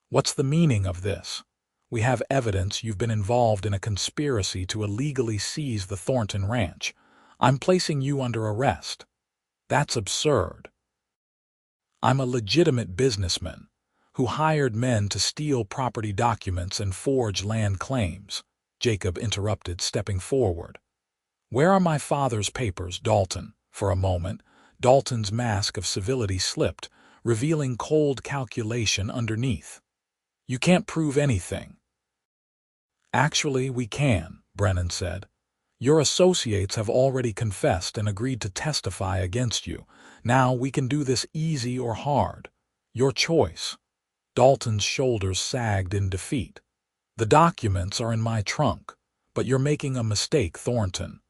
[SPEAKER 1] what's the meaning of this? We have evidence you've been involved in a conspiracy to illegally seize the Thornton Ranch. I'm placing you under arrest. That's absurd. I'm a legitimate businessman who hired men to steal property documents and forge land claims, Jacob interrupted, stepping forward. Where are my father's papers, Dalton? For a moment, Dalton's mask of civility slipped, revealing cold calculation underneath. You can't prove anything. Actually, we can, Brennan said. Your associates have already confessed and agreed to testify against you. Now we can do this easy or hard. Your choice. Dalton's shoulders sagged in defeat. The documents are in my trunk, but you're making a mistake, Thornton.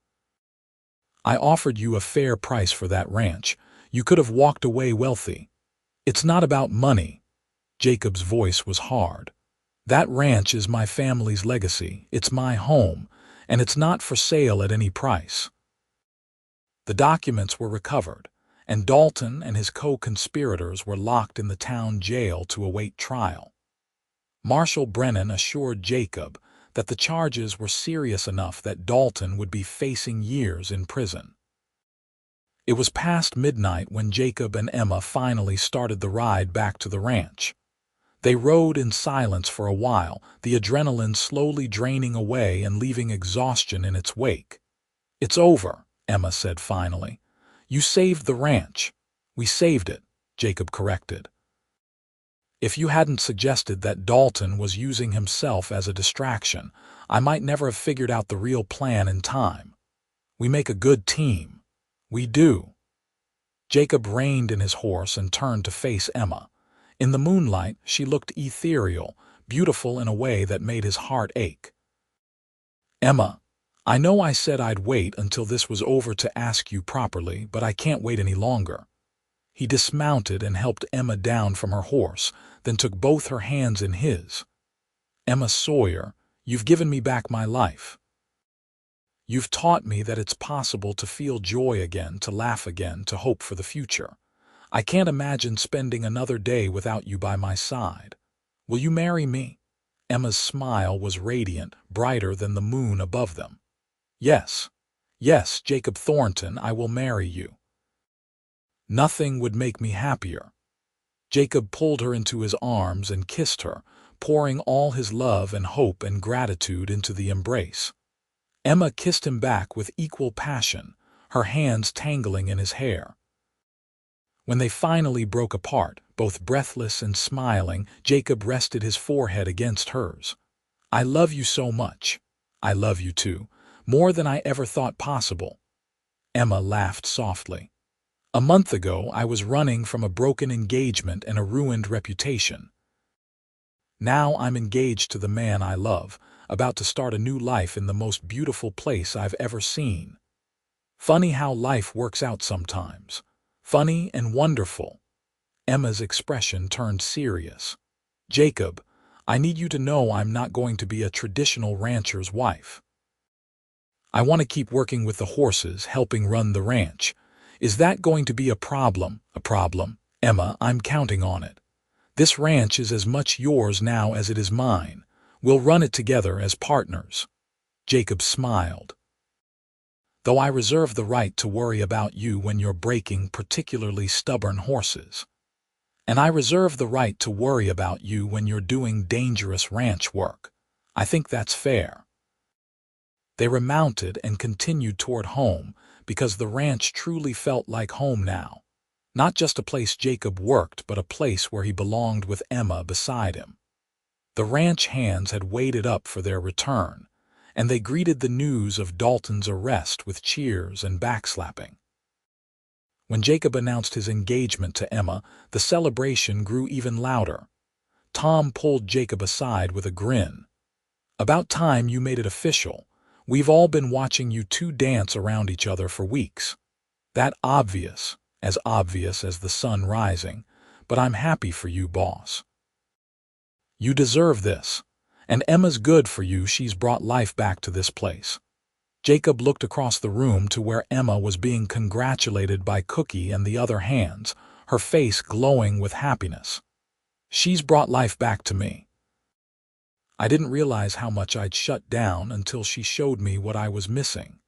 [SPEAKER 1] I offered you a fair price for that ranch. You could have walked away wealthy. It's not about money. Jacob's voice was hard. That ranch is my family's legacy. It's my home, and it's not for sale at any price. The documents were recovered, and Dalton and his co-conspirators were locked in the town jail to await trial. Marshal Brennan assured Jacob that the charges were serious enough that Dalton would be facing years in prison. It was past midnight when Jacob and Emma finally started the ride back to the ranch. They rode in silence for a while, the adrenaline slowly draining away and leaving exhaustion in its wake. It's over, Emma said finally. You saved the ranch. We saved it, Jacob corrected. If you hadn't suggested that Dalton was using himself as a distraction, I might never have figured out the real plan in time. We make a good team. We do. Jacob reined in his horse and turned to face Emma. In the moonlight, she looked ethereal, beautiful in a way that made his heart ache. Emma, I know I said I'd wait until this was over to ask you properly, but I can't wait any longer." He dismounted and helped Emma down from her horse, then took both her hands in his. "Emma Sawyer, you've given me back my life. You've taught me that it's possible to feel joy again, to laugh again, to hope for the future. I can't imagine spending another day without you by my side. Will you marry me?" Emma's smile was radiant, brighter than the moon above them. "Yes, yes, Jacob Thornton, I will marry you. Nothing would make me happier." Jacob pulled her into his arms and kissed her, pouring all his love and hope and gratitude into the embrace. Emma kissed him back with equal passion, her hands tangling in his hair. When they finally broke apart, both breathless and smiling, Jacob rested his forehead against hers. "I love you so much. I love you too, more than I ever thought possible." Emma laughed softly. "A month ago, I was running from a broken engagement and a ruined reputation. Now I'm engaged to the man I love, about to start a new life in the most beautiful place I've ever seen. Funny how life works out sometimes. Funny and wonderful." Emma's expression turned serious. "Jacob, I need you to know I'm not going to be a traditional rancher's wife. I want to keep working with the horses, helping run the ranch. Is that going to be a problem?" "A problem? Emma, I'm counting on it. This ranch is as much yours now as it is mine. We'll run it together as partners." Jacob smiled. "Though I reserve the right to worry about you when you're breaking particularly stubborn horses. And I reserve the right to worry about you when you're doing dangerous ranch work. I think that's fair." They remounted and continued toward home, because the ranch truly felt like home now. Not just a place Jacob worked, but a place where he belonged with Emma beside him. The ranch hands had waited up for their return, and they greeted the news of Dalton's arrest with cheers and backslapping. When Jacob announced his engagement to Emma, the celebration grew even louder. Tom pulled Jacob aside with a grin. "About time you made it official. We've all been watching you two dance around each other for weeks. That obvious as the sun rising, but I'm happy for you, boss. You deserve this. And Emma's good for you, she's brought life back to this place." Jacob looked across the room to where Emma was being congratulated by Cookie and the other hands, her face glowing with happiness. "She's brought life back to me. I didn't realize how much I'd shut down until she showed me what I was missing."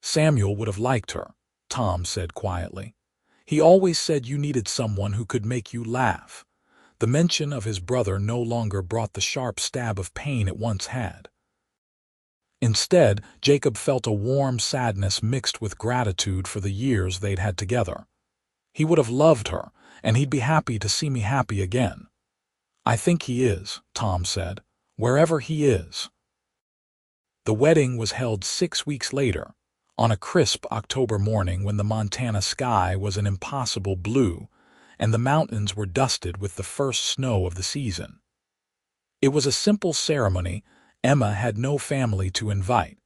[SPEAKER 1] "Samuel would have liked her," Tom said quietly. "He always said you needed someone who could make you laugh." The mention of his brother no longer brought the sharp stab of pain it once had. Instead, Jacob felt a warm sadness mixed with gratitude for the years they'd had together. He would have loved her, and he'd be happy to see me happy again. "I think he is," Tom said, "wherever he is." The wedding was held 6 weeks later, on a crisp October morning when the Montana sky was an impossible blue, and the mountains were dusted with the first snow of the season. It was a simple ceremony. Emma had no family to invite,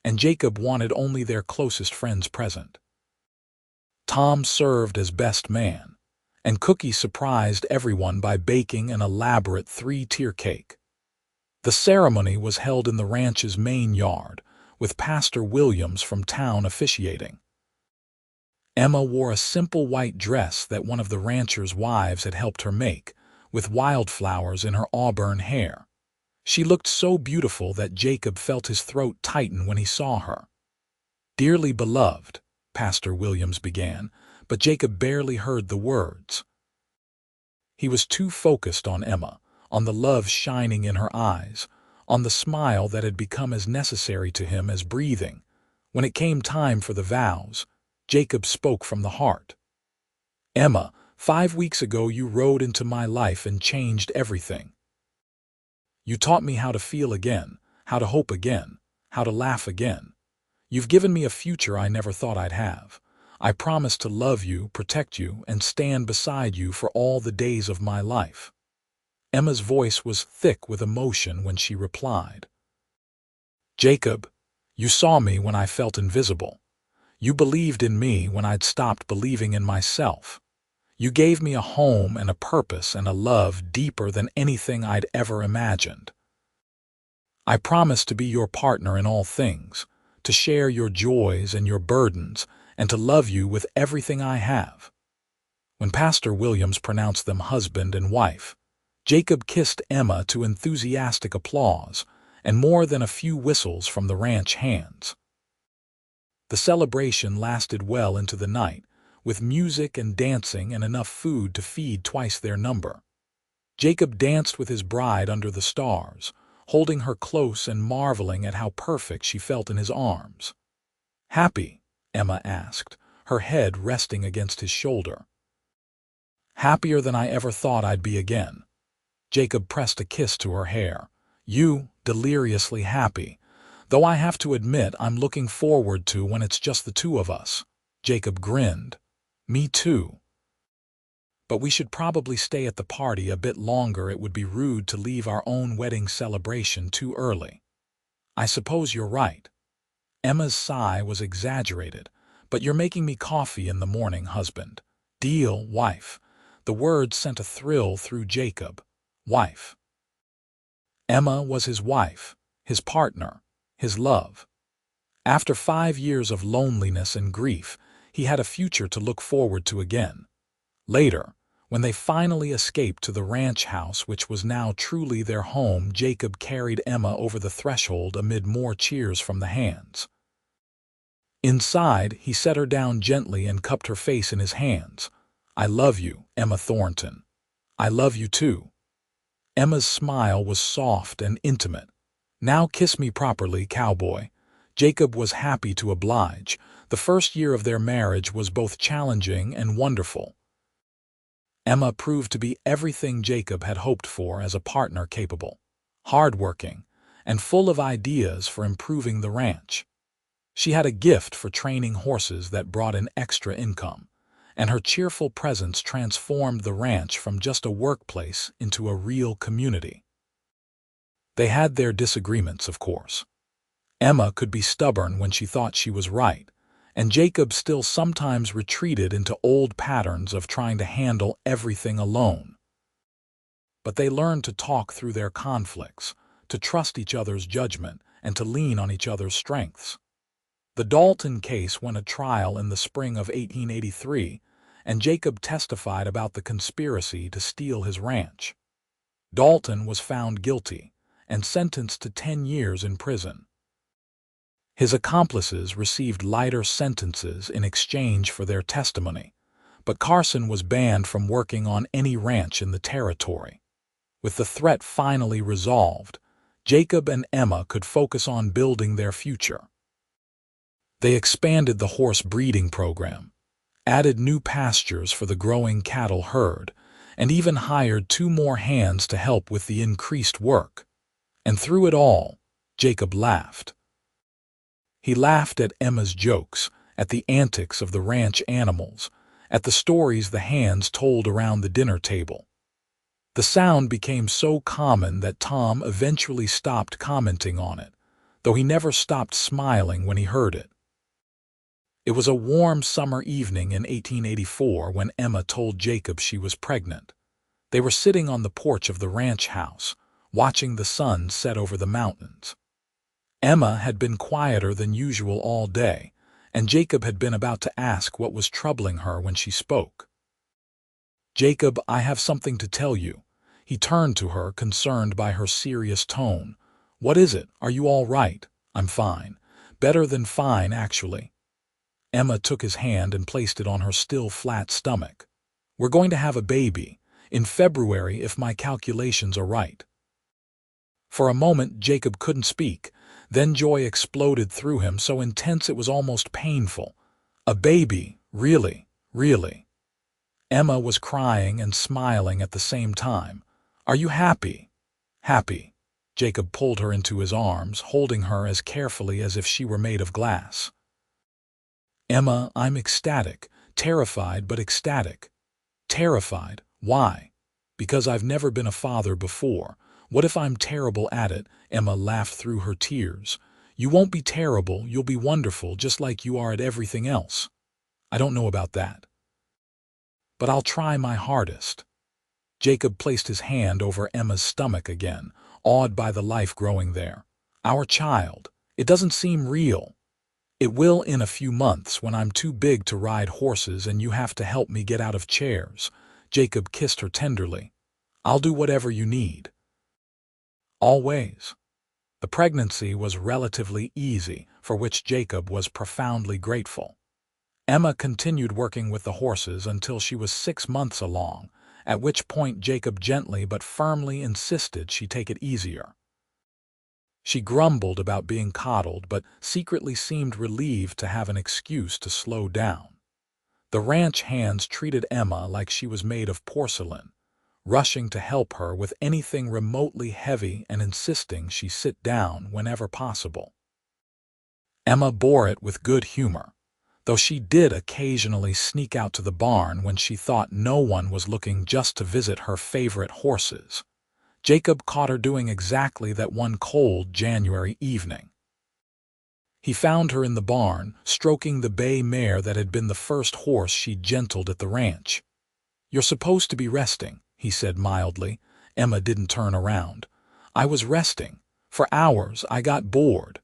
[SPEAKER 1] and Jacob wanted only their closest friends present. Tom served as best man, and Cookie surprised everyone by baking an elaborate 3-tier cake. The ceremony was held in the ranch's main yard, with Pastor Williams from town officiating. Emma wore a simple white dress that one of the rancher's wives had helped her make, with wildflowers in her auburn hair. She looked so beautiful that Jacob felt his throat tighten when he saw her. "Dearly beloved," Pastor Williams began, but Jacob barely heard the words. He was too focused on Emma, on the love shining in her eyes, on the smile that had become as necessary to him as breathing. When it came time for the vows, Jacob spoke from the heart. "Emma, 5 weeks ago you rode into my life and changed everything. You taught me how to feel again, how to hope again, how to laugh again. You've given me a future I never thought I'd have. I promise to love you, protect you, and stand beside you for all the days of my life." Emma's voice was thick with emotion when she replied, "Jacob, You saw me when I felt invisible. You believed in me when I'd stopped believing in myself. You gave me a home and a purpose and a love deeper than anything I'd ever imagined. I promise to be your partner in all things, to share your joys and your burdens, and to love you with everything I have." When Pastor Williams pronounced them husband and wife, Jacob kissed Emma to enthusiastic applause and more than a few whistles from the ranch hands. The celebration lasted well into the night, with music and dancing and enough food to feed twice their number. Jacob danced with his bride under the stars, holding her close and marveling at how perfect she felt in his arms. "Happy?" Emma asked, her head resting against his shoulder. "Happier than I ever thought I'd be again." Jacob pressed a kiss to her hair. "You, deliriously happy, though I have to admit I'm looking forward to when it's just the two of us." Jacob grinned. "Me too. But we should probably stay at the party a bit longer. It would be rude to leave our own wedding celebration too early." "I suppose you're right." Emma's sigh was exaggerated. "But you're making me coffee in the morning, husband." "Deal, wife." The words sent a thrill through Jacob. Wife. Emma was his wife, his partner, his love. After 5 years of loneliness and grief, he had a future to look forward to again. Later, when they finally escaped to the ranch house, which was now truly their home, Jacob carried Emma over the threshold amid more cheers from the hands. Inside, he set her down gently and cupped her face in his hands. "I love you, Emma Thornton. I love you too." Emma's smile was soft and intimate. "Now kiss me properly, cowboy." Jacob was happy to oblige. The first year of their marriage was both challenging and wonderful. Emma proved to be everything Jacob had hoped for as a partner, capable, hardworking, and full of ideas for improving the ranch. She had a gift for training horses that brought in extra income, and her cheerful presence transformed the ranch from just a workplace into a real community. They had their disagreements, of course. Emma could be stubborn when she thought she was right, and Jacob still sometimes retreated into old patterns of trying to handle everything alone. But they learned to talk through their conflicts, to trust each other's judgment, and to lean on each other's strengths. The Dalton case went to trial in the spring of 1883, and Jacob testified about the conspiracy to steal his ranch. Dalton was found guilty and sentenced to 10 years in prison. His accomplices received lighter sentences in exchange for their testimony, but Carson was banned from working on any ranch in the territory. With the threat finally resolved, Jacob and Emma could focus on building their future. They expanded the horse breeding program, added new pastures for the growing cattle herd, and even hired 2 more hands to help with the increased work. And through it all, Jacob laughed. He laughed at Emma's jokes, at the antics of the ranch animals, at the stories the hands told around the dinner table. The sound became so common that Tom eventually stopped commenting on it, though he never stopped smiling when he heard it. It was a warm summer evening in 1884 when Emma told Jacob she was pregnant. They were sitting on the porch of the ranch house, watching the sun set over the mountains. Emma had been quieter than usual all day, and Jacob had been about to ask what was troubling her when she spoke. "Jacob, I have something to tell you." He turned to her, concerned by her serious tone. "What is it? Are you all right?" "I'm fine. Better than fine, actually." Emma took his hand and placed it on her still flat stomach. "We're going to have a baby, in February if my calculations are right." For a moment Jacob couldn't speak. Then joy exploded through him, so intense it was almost painful. "A baby, really, really." Emma was crying and smiling at the same time. "Are you happy?" "Happy." Jacob pulled her into his arms, holding her as carefully as if she were made of glass. "Emma, I'm ecstatic, terrified but ecstatic." "Terrified? Why?" "Because I've never been a father before. What if I'm terrible at it?" Emma laughed through her tears. You won't be terrible, you'll be wonderful, just like you are at everything else. I don't know about that, but I'll try my hardest. Jacob placed his hand over Emma's stomach again, awed by the life growing there. Our child. It doesn't seem real. It will in a few months when I'm too big to ride horses and you have to help me get out of chairs. Jacob kissed her tenderly. I'll do whatever you need. Always. The pregnancy was relatively easy, for which Jacob was profoundly grateful. Emma continued working with the horses until she was 6 months along, at which point Jacob gently but firmly insisted she take it easier. She grumbled about being coddled, but secretly seemed relieved to have an excuse to slow down. The ranch hands treated Emma like she was made of porcelain, rushing to help her with anything remotely heavy and insisting she sit down whenever possible. Emma bore it with good humor, though she did occasionally sneak out to the barn when she thought no one was looking just to visit her favorite horses. Jacob caught her doing exactly that one cold January evening. He found her in the barn, stroking the bay mare that had been the first horse she gentled at the ranch. "You're supposed to be resting," he said mildly. Emma didn't turn around. "I was resting. For hours I got bored.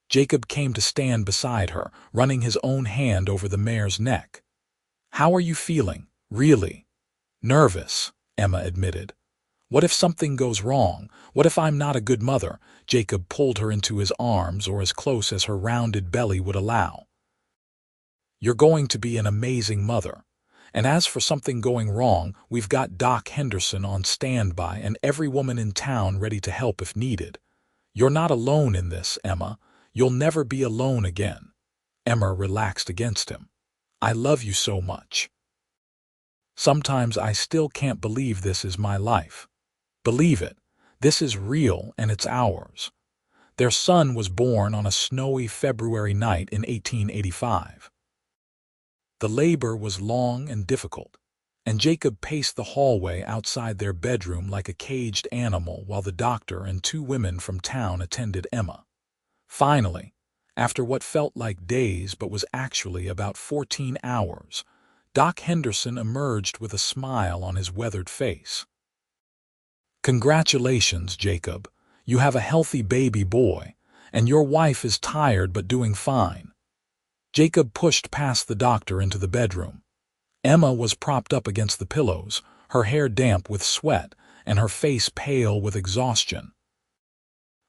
[SPEAKER 1] Jacob came to stand beside her, running his own hand over the mare's neck. "How are you feeling, really?" "Nervous," Emma admitted. "What if something goes wrong? What if I'm not a good mother?" Jacob pulled her into his arms, or as close as her rounded belly would allow. "You're going to be an amazing mother. And as for something going wrong, we've got Doc Henderson on standby and every woman in town ready to help if needed. You're not alone in this, Emma. You'll never be alone again." Emma relaxed against him. "I love you so much. Sometimes I still can't believe this is my life. Believe it. This is real and it's ours." Their son was born on a snowy February night in 1885. The labor was long and difficult, and Jacob paced the hallway outside their bedroom like a caged animal while the doctor and 2 women from town attended Emma. Finally, after what felt like days but was actually about 14 hours, Doc Henderson emerged with a smile on his weathered face. "Congratulations, Jacob. You have a healthy baby boy, and your wife is tired but doing fine." Jacob pushed past the doctor into the bedroom. Emma was propped up against the pillows, her hair damp with sweat and her face pale with exhaustion.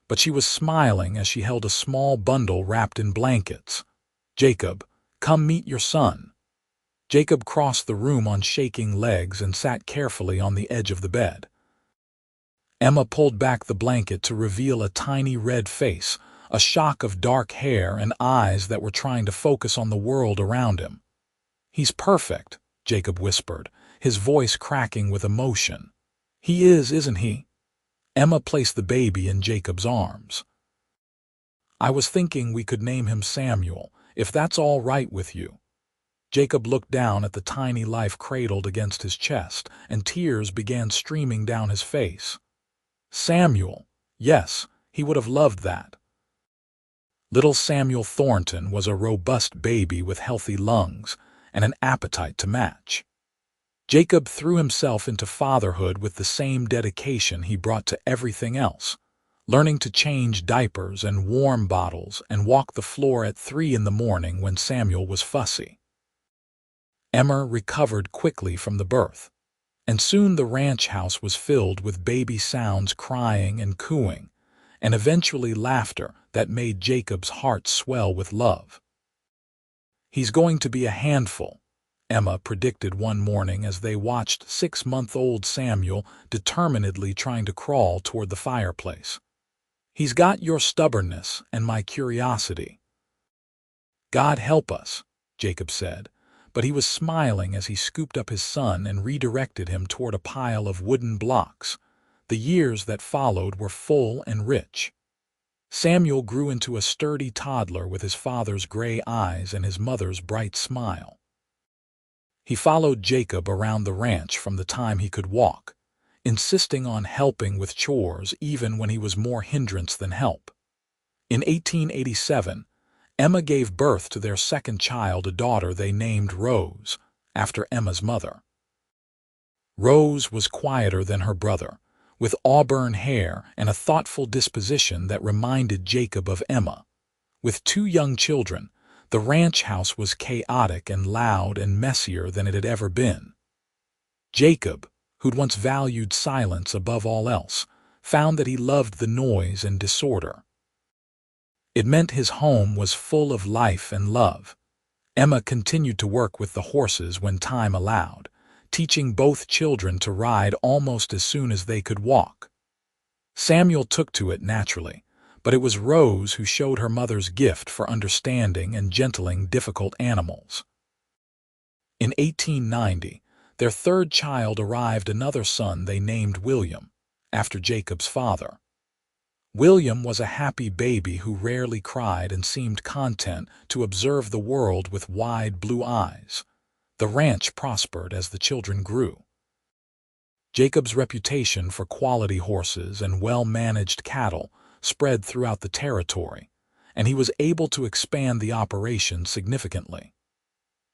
[SPEAKER 1] But she was smiling as she held a small bundle wrapped in blankets. "Jacob, come meet your son." Jacob crossed the room on shaking legs and sat carefully on the edge of the bed. Emma pulled back the blanket to reveal a tiny red face, a shock of dark hair and eyes that were trying to focus on the world around him. "He's perfect," Jacob whispered, his voice cracking with emotion. "He is, isn't he?" Emma placed the baby in Jacob's arms. "I was thinking we could name him Samuel, if that's all right with you." Jacob looked down at the tiny life cradled against his chest, and tears began streaming down his face. Samuel. Yes, he would have loved that. Little Samuel Thornton was a robust baby with healthy lungs and an appetite to match. Jacob threw himself into fatherhood with the same dedication he brought to everything else, learning to change diapers and warm bottles and walk the floor at 3 in the morning when Samuel was fussy. Emma recovered quickly from the birth, and soon the ranch house was filled with baby sounds, crying and cooing, and eventually laughter that made Jacob's heart swell with love. "He's going to be a handful," Emma predicted one morning as they watched 6-month-old Samuel determinedly trying to crawl toward the fireplace. "He's got your stubbornness and my curiosity." "God help us," Jacob said, but he was smiling as he scooped up his son and redirected him toward a pile of wooden blocks. The years that followed were full and rich. Samuel grew into a sturdy toddler with his father's gray eyes and his mother's bright smile. He followed Jacob around the ranch from the time he could walk, insisting on helping with chores even when he was more hindrance than help. In 1887, Emma gave birth to their second child, a daughter they named Rose, after Emma's mother. Rose was quieter than her brother, with auburn hair and a thoughtful disposition that reminded Jacob of Emma. With two young children, the ranch house was chaotic and loud and messier than it had ever been. Jacob, who'd once valued silence above all else, found that he loved the noise and disorder. It meant his home was full of life and love. Emma continued to work with the horses when time allowed, teaching both children to ride almost as soon as they could walk. Samuel took to it naturally, but it was Rose who showed her mother's gift for understanding and gentling difficult animals. In 1890, their third child arrived, another son they named William, after Jacob's father. William was a happy baby who rarely cried and seemed content to observe the world with wide blue eyes. The ranch prospered as the children grew. Jacob's reputation for quality horses and well-managed cattle spread throughout the territory, and he was able to expand the operation significantly.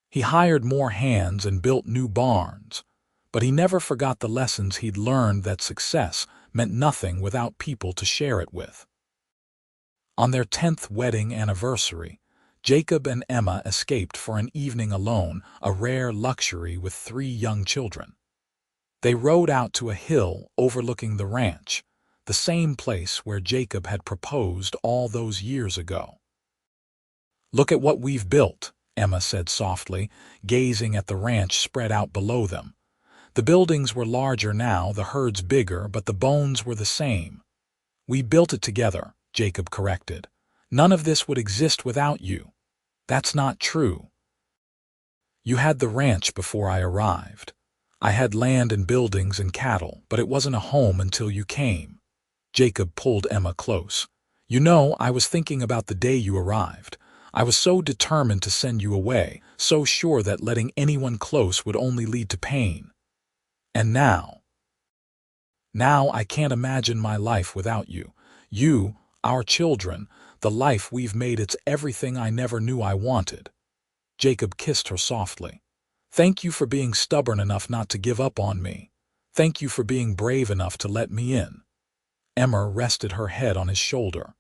[SPEAKER 1] He hired more hands and built new barns, but he never forgot the lessons he'd learned, that success meant nothing without people to share it with. On their 10th wedding anniversary, Jacob and Emma escaped for an evening alone, a rare luxury with 3 young children. They rode out to a hill overlooking the ranch, the same place where Jacob had proposed all those years ago. "Look at what we've built," Emma said softly, gazing at the ranch spread out below them. The buildings were larger now, the herds bigger, but the bones were the same. "We built it together," Jacob corrected. "None of this would exist without you." "That's not true. You had the ranch before I arrived. I had land and buildings and cattle, but it wasn't a home until you came." Jacob pulled Emma close. "You know, I was thinking about the day you arrived. I was so determined to send you away, so sure that letting anyone close would only lead to pain. And now I can't imagine my life without you. You, our children, the life we've made, it's everything I never knew I wanted." Jacob kissed her softly. "Thank you for being stubborn enough not to give up on me. Thank you for being brave enough to let me in." Emma rested her head on his shoulder.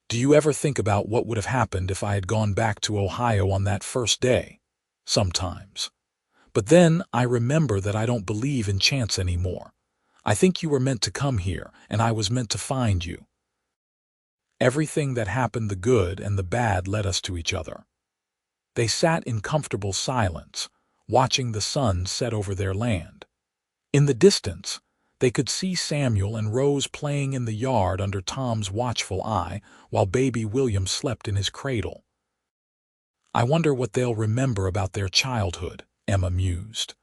[SPEAKER 1] "Do you ever think about what would have happened if I had gone back to Ohio on that first day?" "Sometimes. But then I remember that I don't believe in chance anymore. I think you were meant to come here, and I was meant to find you. Everything that happened, the good and the bad, led us to each other." They sat in comfortable silence, watching the sun set over their land. In the distance, they could see Samuel and Rose playing in the yard under Tom's watchful eye, while baby William slept in his cradle. "I wonder what they'll remember about their childhood," Emma mused.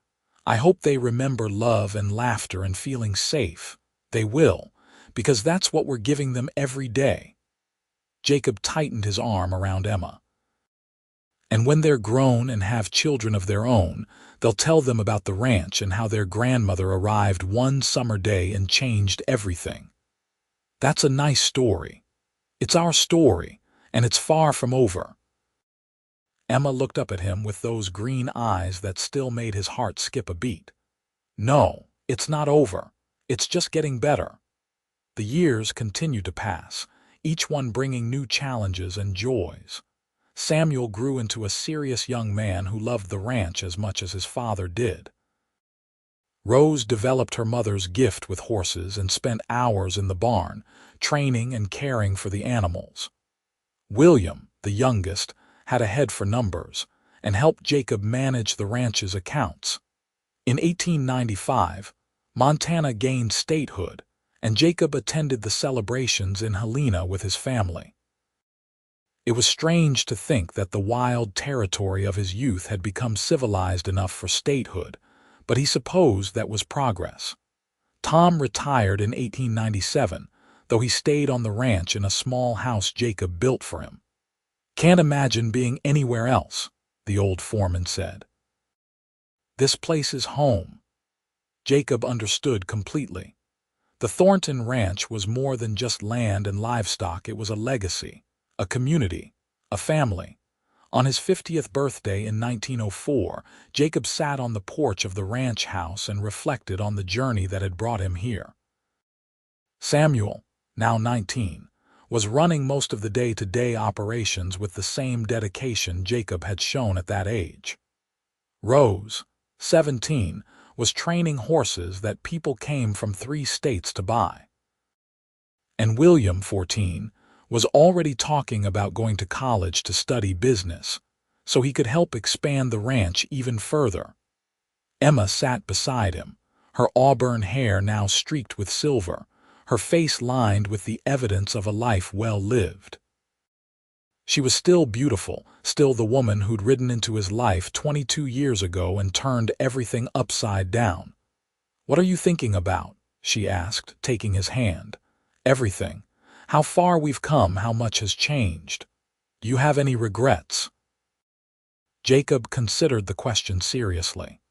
[SPEAKER 1] "I hope they remember love and laughter and feeling safe. They will, because that's what we're giving them every day." Jacob tightened his arm around Emma. "And when they're grown and have children of their own, they'll tell them about the ranch and how their grandmother arrived one summer day and changed everything. That's a nice story. It's our story, and it's far from over." Emma looked up at him with those green eyes that still made his heart skip a beat. "No, it's not over. It's just getting better." The years continued to pass, each one bringing new challenges and joys. Samuel grew into a serious young man who loved the ranch as much as his father did. Rose developed her mother's gift with horses and spent hours in the barn, training and caring for the animals. William, the youngest, had a head for numbers and helped Jacob manage the ranch's accounts. In 1895, Montana gained statehood, and Jacob attended the celebrations in Helena with his family. It was strange to think that the wild territory of his youth had become civilized enough for statehood, but he supposed that was progress. Tom retired in 1897, though he stayed on the ranch in a small house Jacob built for him. "Can't imagine being anywhere else," the old foreman said. "This place is home." Jacob understood completely. The Thornton Ranch was more than just land and livestock. It was a legacy, a community, a family. On his 50th birthday in 1904, Jacob sat on the porch of the ranch house and reflected on the journey that had brought him here. Samuel, now 19, was running most of the day-to-day operations with the same dedication Jacob had shown at that age. Rose, 17, was training horses that people came from 3 states to buy. And William, 14, was already talking about going to college to study business, so he could help expand the ranch even further. Emma sat beside him, her auburn hair now streaked with silver, her face lined with the evidence of a life well lived. She was still beautiful, still the woman who'd ridden into his life 22 years ago and turned everything upside down. "What are you thinking about?" she asked, taking his hand. "Everything. How far we've come, how much has changed. Do you have any regrets?" Jacob considered the question seriously.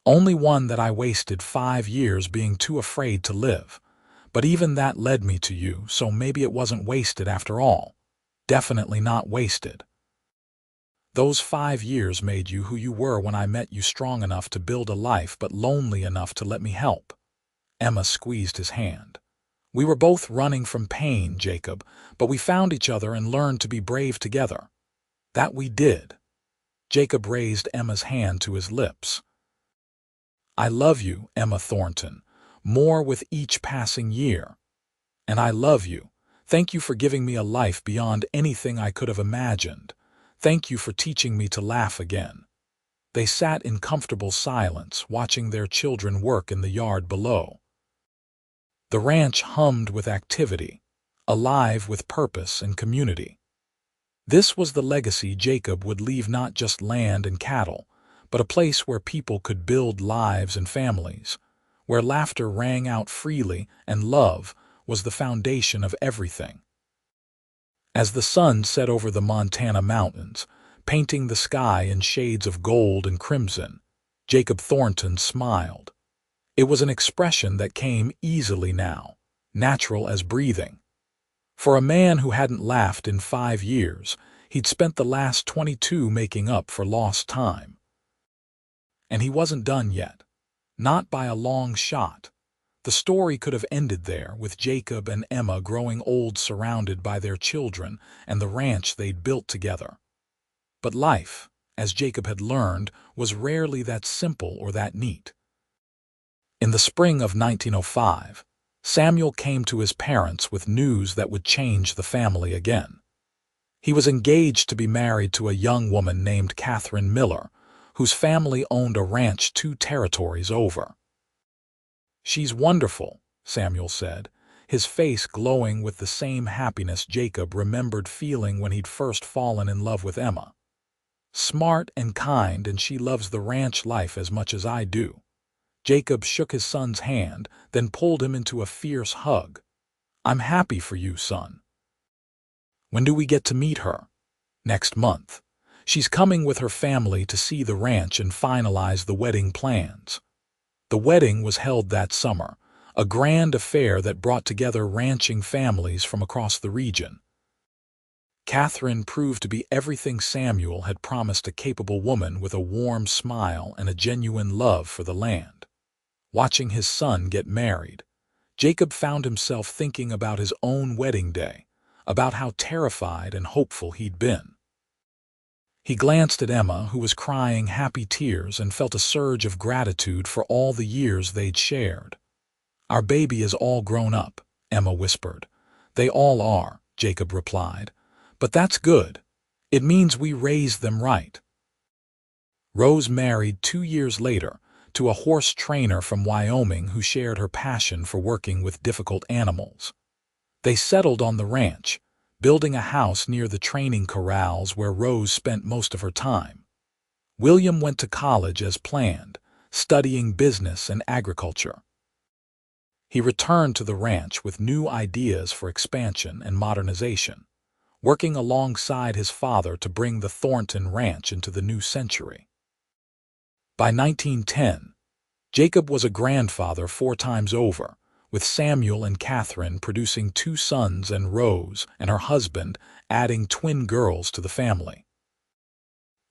[SPEAKER 1] "Only one, that I wasted 5 years being too afraid to live. But even that led me to you, so maybe it wasn't wasted after all. Definitely not wasted. Those 5 years made you who you were when I met you, strong enough to build a life but lonely enough to let me help." Emma squeezed his hand. "We were both running from pain, Jacob, but we found each other and learned to be brave together." "That we did." Jacob raised Emma's hand to his lips. "I love you, Emma Thornton, more with each passing year. And I love you. Thank you for giving me a life beyond anything I could have imagined. Thank you for teaching me to laugh again." They sat in comfortable silence, watching their children work in the yard below. The ranch hummed with activity, alive with purpose and community. This was the legacy Jacob would leave, not just land and cattle, but a place where people could build lives and families, where laughter rang out freely and love was the foundation of everything. As the sun set over the Montana mountains, painting the sky in shades of gold and crimson, Jacob Thornton smiled. It was an expression that came easily now, natural as breathing. For a man who hadn't laughed in 5 years, he'd spent the last 22 making up for lost time. And he wasn't done yet. Not by a long shot. The story could have ended there, with Jacob and Emma growing old, surrounded by their children and the ranch they'd built together. But life, as Jacob had learned, was rarely that simple or that neat. In the spring of 1905, Samuel came to his parents with news that would change the family again. He was engaged to be married to a young woman named Catherine Miller, whose family owned a ranch 2 territories over. "She's wonderful," Samuel said, his face glowing with the same happiness Jacob remembered feeling when he'd first fallen in love with Emma. "Smart and kind, and she loves the ranch life as much as I do." Jacob shook his son's hand, then pulled him into a fierce hug. "I'm happy for you, son." "When do we get to meet her?" "Next month. She's coming with her family to see the ranch and finalize the wedding plans." The wedding was held that summer, a grand affair that brought together ranching families from across the region. Catherine proved to be everything Samuel had promised, a capable woman with a warm smile and a genuine love for the land. Watching his son get married, Jacob found himself thinking about his own wedding day, about how terrified and hopeful he'd been. He glanced at Emma, who was crying happy tears, and felt a surge of gratitude for all the years they'd shared. "Our baby is all grown up," Emma whispered. "They all are," Jacob replied. "But that's good. It means we raised them right." Rose married 2 years later to a horse trainer from Wyoming who shared her passion for working with difficult animals. They settled on the ranch, building a house near the training corrals where Rose spent most of her time. William went to college as planned, studying business and agriculture. He returned to the ranch with new ideas for expansion and modernization, working alongside his father to bring the Thornton Ranch into the new century. By 1910, Jacob was a grandfather 4 times over, with Samuel and Catherine producing 2 sons and Rose and her husband adding twin girls to the family.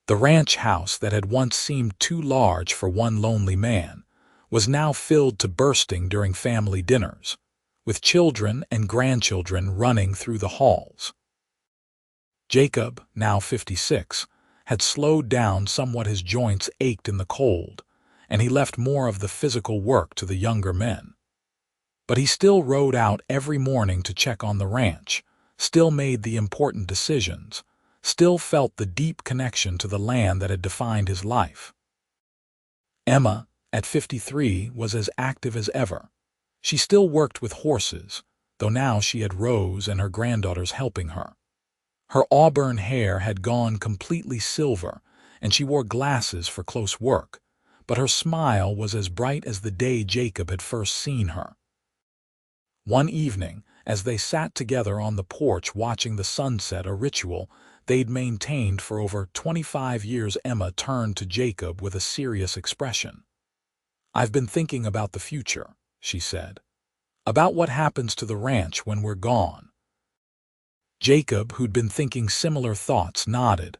[SPEAKER 1] The ranch house that had once seemed too large for one lonely man was now filled to bursting during family dinners, with children and grandchildren running through the halls. Jacob, now 56, had slowed down somewhat. His joints ached in the cold, and he left more of the physical work to the younger men. But he still rode out every morning to check on the ranch, still made the important decisions, still felt the deep connection to the land that had defined his life. Emma, at 53, was as active as ever. She still worked with horses, though now she had Rose and her granddaughters helping her. Her auburn hair had gone completely silver, and she wore glasses for close work, but her smile was as bright as the day Jacob had first seen her. One evening, as they sat together on the porch watching the sunset, a ritual they'd maintained for over 25 years, Emma turned to Jacob with a serious expression. "I've been thinking about the future," she said. "About what happens to the ranch when we're gone." Jacob, who'd been thinking similar thoughts, nodded.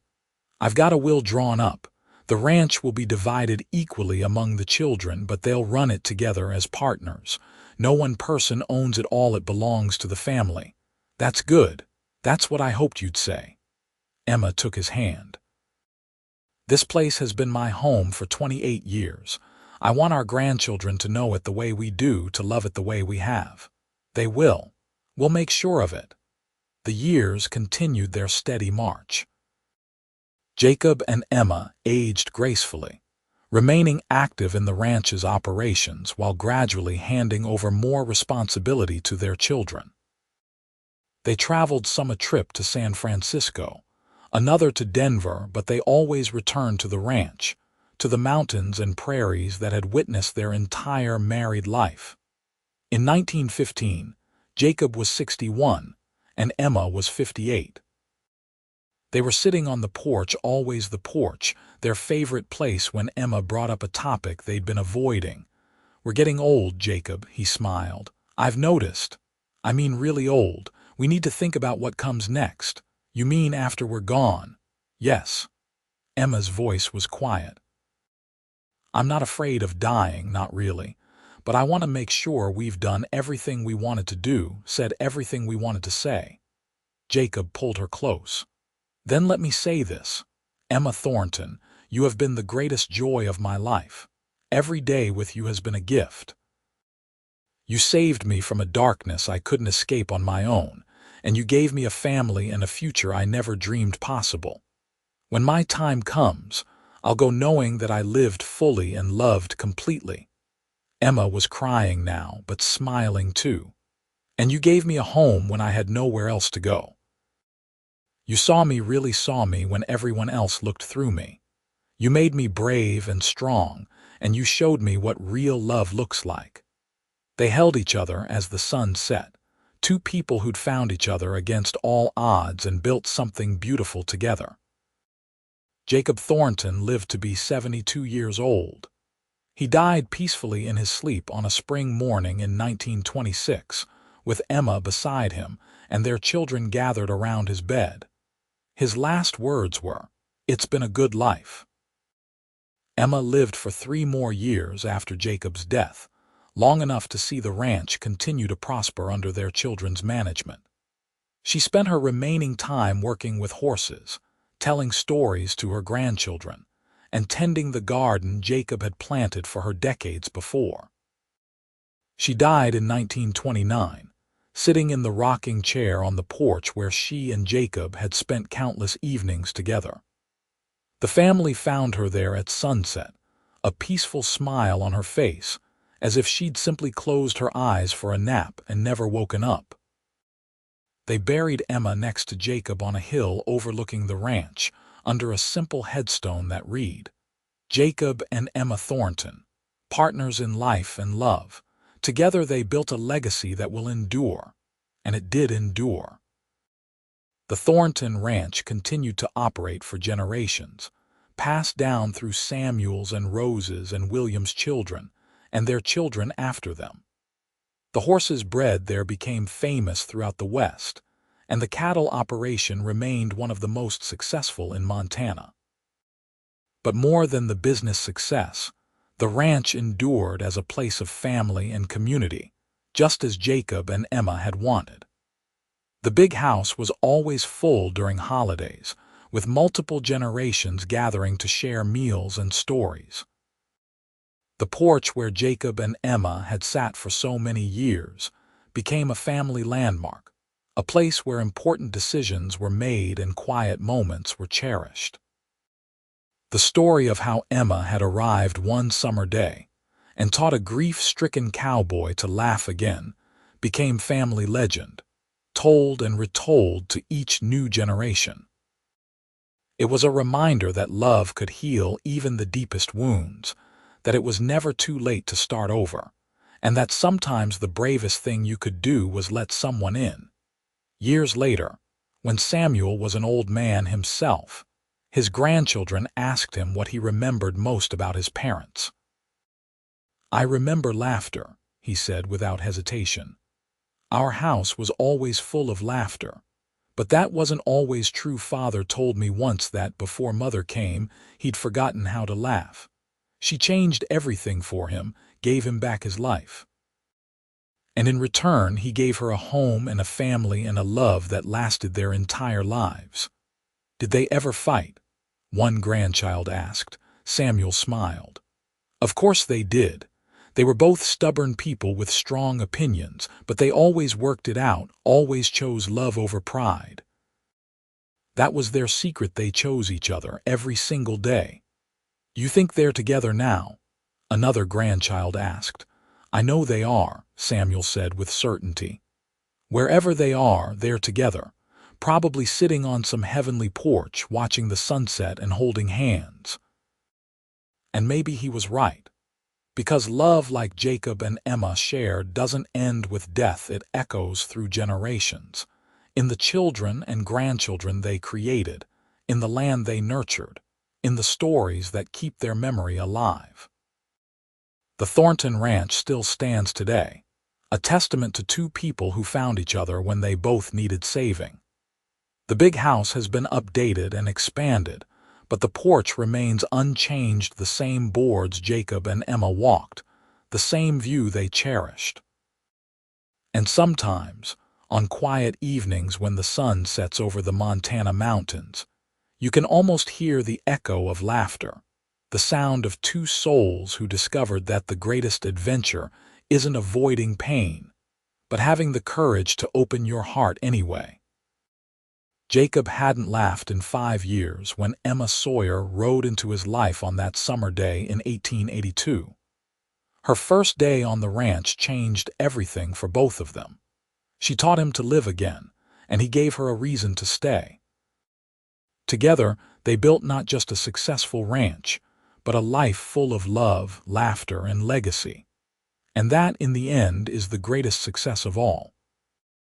[SPEAKER 1] "I've got a will drawn up. The ranch will be divided equally among the children, but they'll run it together as partners. No one person owns it all, it belongs to the family." "That's good. That's what I hoped you'd say." Emma took his hand. "This place has been my home for 28 years. I want our grandchildren to know it the way we do, to love it the way we have. They will. We'll make sure of it." The years continued their steady march. Jacob and Emma aged gracefully, remaining active in the ranch's operations while gradually handing over more responsibility to their children. They traveled some a trip to San Francisco, another to Denver, but they always returned to the ranch, to the mountains and prairies that had witnessed their entire married life. In 1915, Jacob was 61 and Emma was 58. They were sitting on the porch, always the porch, their favorite place, when Emma brought up a topic they'd been avoiding. "We're getting old, Jacob," he smiled. "I've noticed. I mean really old. We need to think about what comes next." "You mean after we're gone?" "Yes." Emma's voice was quiet. "I'm not afraid of dying, not really. But I want to make sure we've done everything we wanted to do, said everything we wanted to say." Jacob pulled her close. "Then let me say this. Emma Thornton, you have been the greatest joy of my life. Every day with you has been a gift. You saved me from a darkness I couldn't escape on my own, and you gave me a family and a future I never dreamed possible. When my time comes, I'll go knowing that I lived fully and loved completely." Emma was crying now, but smiling too. "And you gave me a home when I had nowhere else to go. You saw me, really saw me, when everyone else looked through me. You made me brave and strong, and you showed me what real love looks like." They held each other as the sun set, two people who'd found each other against all odds and built something beautiful together. Jacob Thornton lived to be 72 years old. He died peacefully in his sleep on a spring morning in 1926, with Emma beside him and their children gathered around his bed. His last words were, "It's been a good life." Emma lived for 3 more years after Jacob's death, long enough to see the ranch continue to prosper under their children's management. She spent her remaining time working with horses, telling stories to her grandchildren, and tending the garden Jacob had planted for her decades before. She died in 1929, sitting in the rocking chair on the porch where she and Jacob had spent countless evenings together. The family found her there at sunset, a peaceful smile on her face, as if she'd simply closed her eyes for a nap and never woken up. They buried Emma next to Jacob on a hill overlooking the ranch, under a simple headstone that read, "Jacob and Emma Thornton, partners in life and love. Together they built a legacy that will endure." And it did endure. The Thornton Ranch continued to operate for generations, passed down through Samuel's and Rose's and William's children, and their children after them. The horses bred there became famous throughout the West, and the cattle operation remained one of the most successful in Montana. But more than the business success, the ranch endured as a place of family and community, just as Jacob and Emma had wanted. The big house was always full during holidays, with multiple generations gathering to share meals and stories. The porch where Jacob and Emma had sat for so many years became a family landmark, a place where important decisions were made and quiet moments were cherished. The story of how Emma had arrived one summer day and taught a grief-stricken cowboy to laugh again became family legend, told and retold to each new generation. It was a reminder that love could heal even the deepest wounds, that it was never too late to start over, and that sometimes the bravest thing you could do was let someone in. Years later, when Samuel was an old man himself, his grandchildren asked him what he remembered most about his parents. "I remember laughter," he said without hesitation. "Our house was always full of laughter. But that wasn't always true. Father told me once that before Mother came, he'd forgotten how to laugh. She changed everything for him, gave him back his life. And in return, he gave her a home and a family and a love that lasted their entire lives." "Did they ever fight?" one grandchild asked. Samuel smiled. "Of course they did. They were both stubborn people with strong opinions, but they always worked it out, always chose love over pride. That was their secret. They chose each other every single day." "You think they're together now?" another grandchild asked. "I know they are," Samuel said with certainty. "Wherever they are, they're together, probably sitting on some heavenly porch, watching the sunset and holding hands." And maybe he was right. Because love, like Jacob and Emma shared, doesn't end with death. It echoes through generations, in the children and grandchildren they created, in the land they nurtured, in the stories that keep their memory alive. The Thornton Ranch still stands today, a testament to two people who found each other when they both needed saving. The big house has been updated and expanded, but the porch remains unchanged, the same boards Jacob and Emma walked, the same view they cherished. And sometimes, on quiet evenings when the sun sets over the Montana mountains, you can almost hear the echo of laughter, the sound of two souls who discovered that the greatest adventure isn't avoiding pain, but having the courage to open your heart anyway. Jacob hadn't laughed in 5 years when Emma Sawyer rode into his life on that summer day in 1882. Her first day on the ranch changed everything for both of them. She taught him to live again, and he gave her a reason to stay. Together, they built not just a successful ranch, but a life full of love, laughter, and legacy. And that, in the end, is the greatest success of all.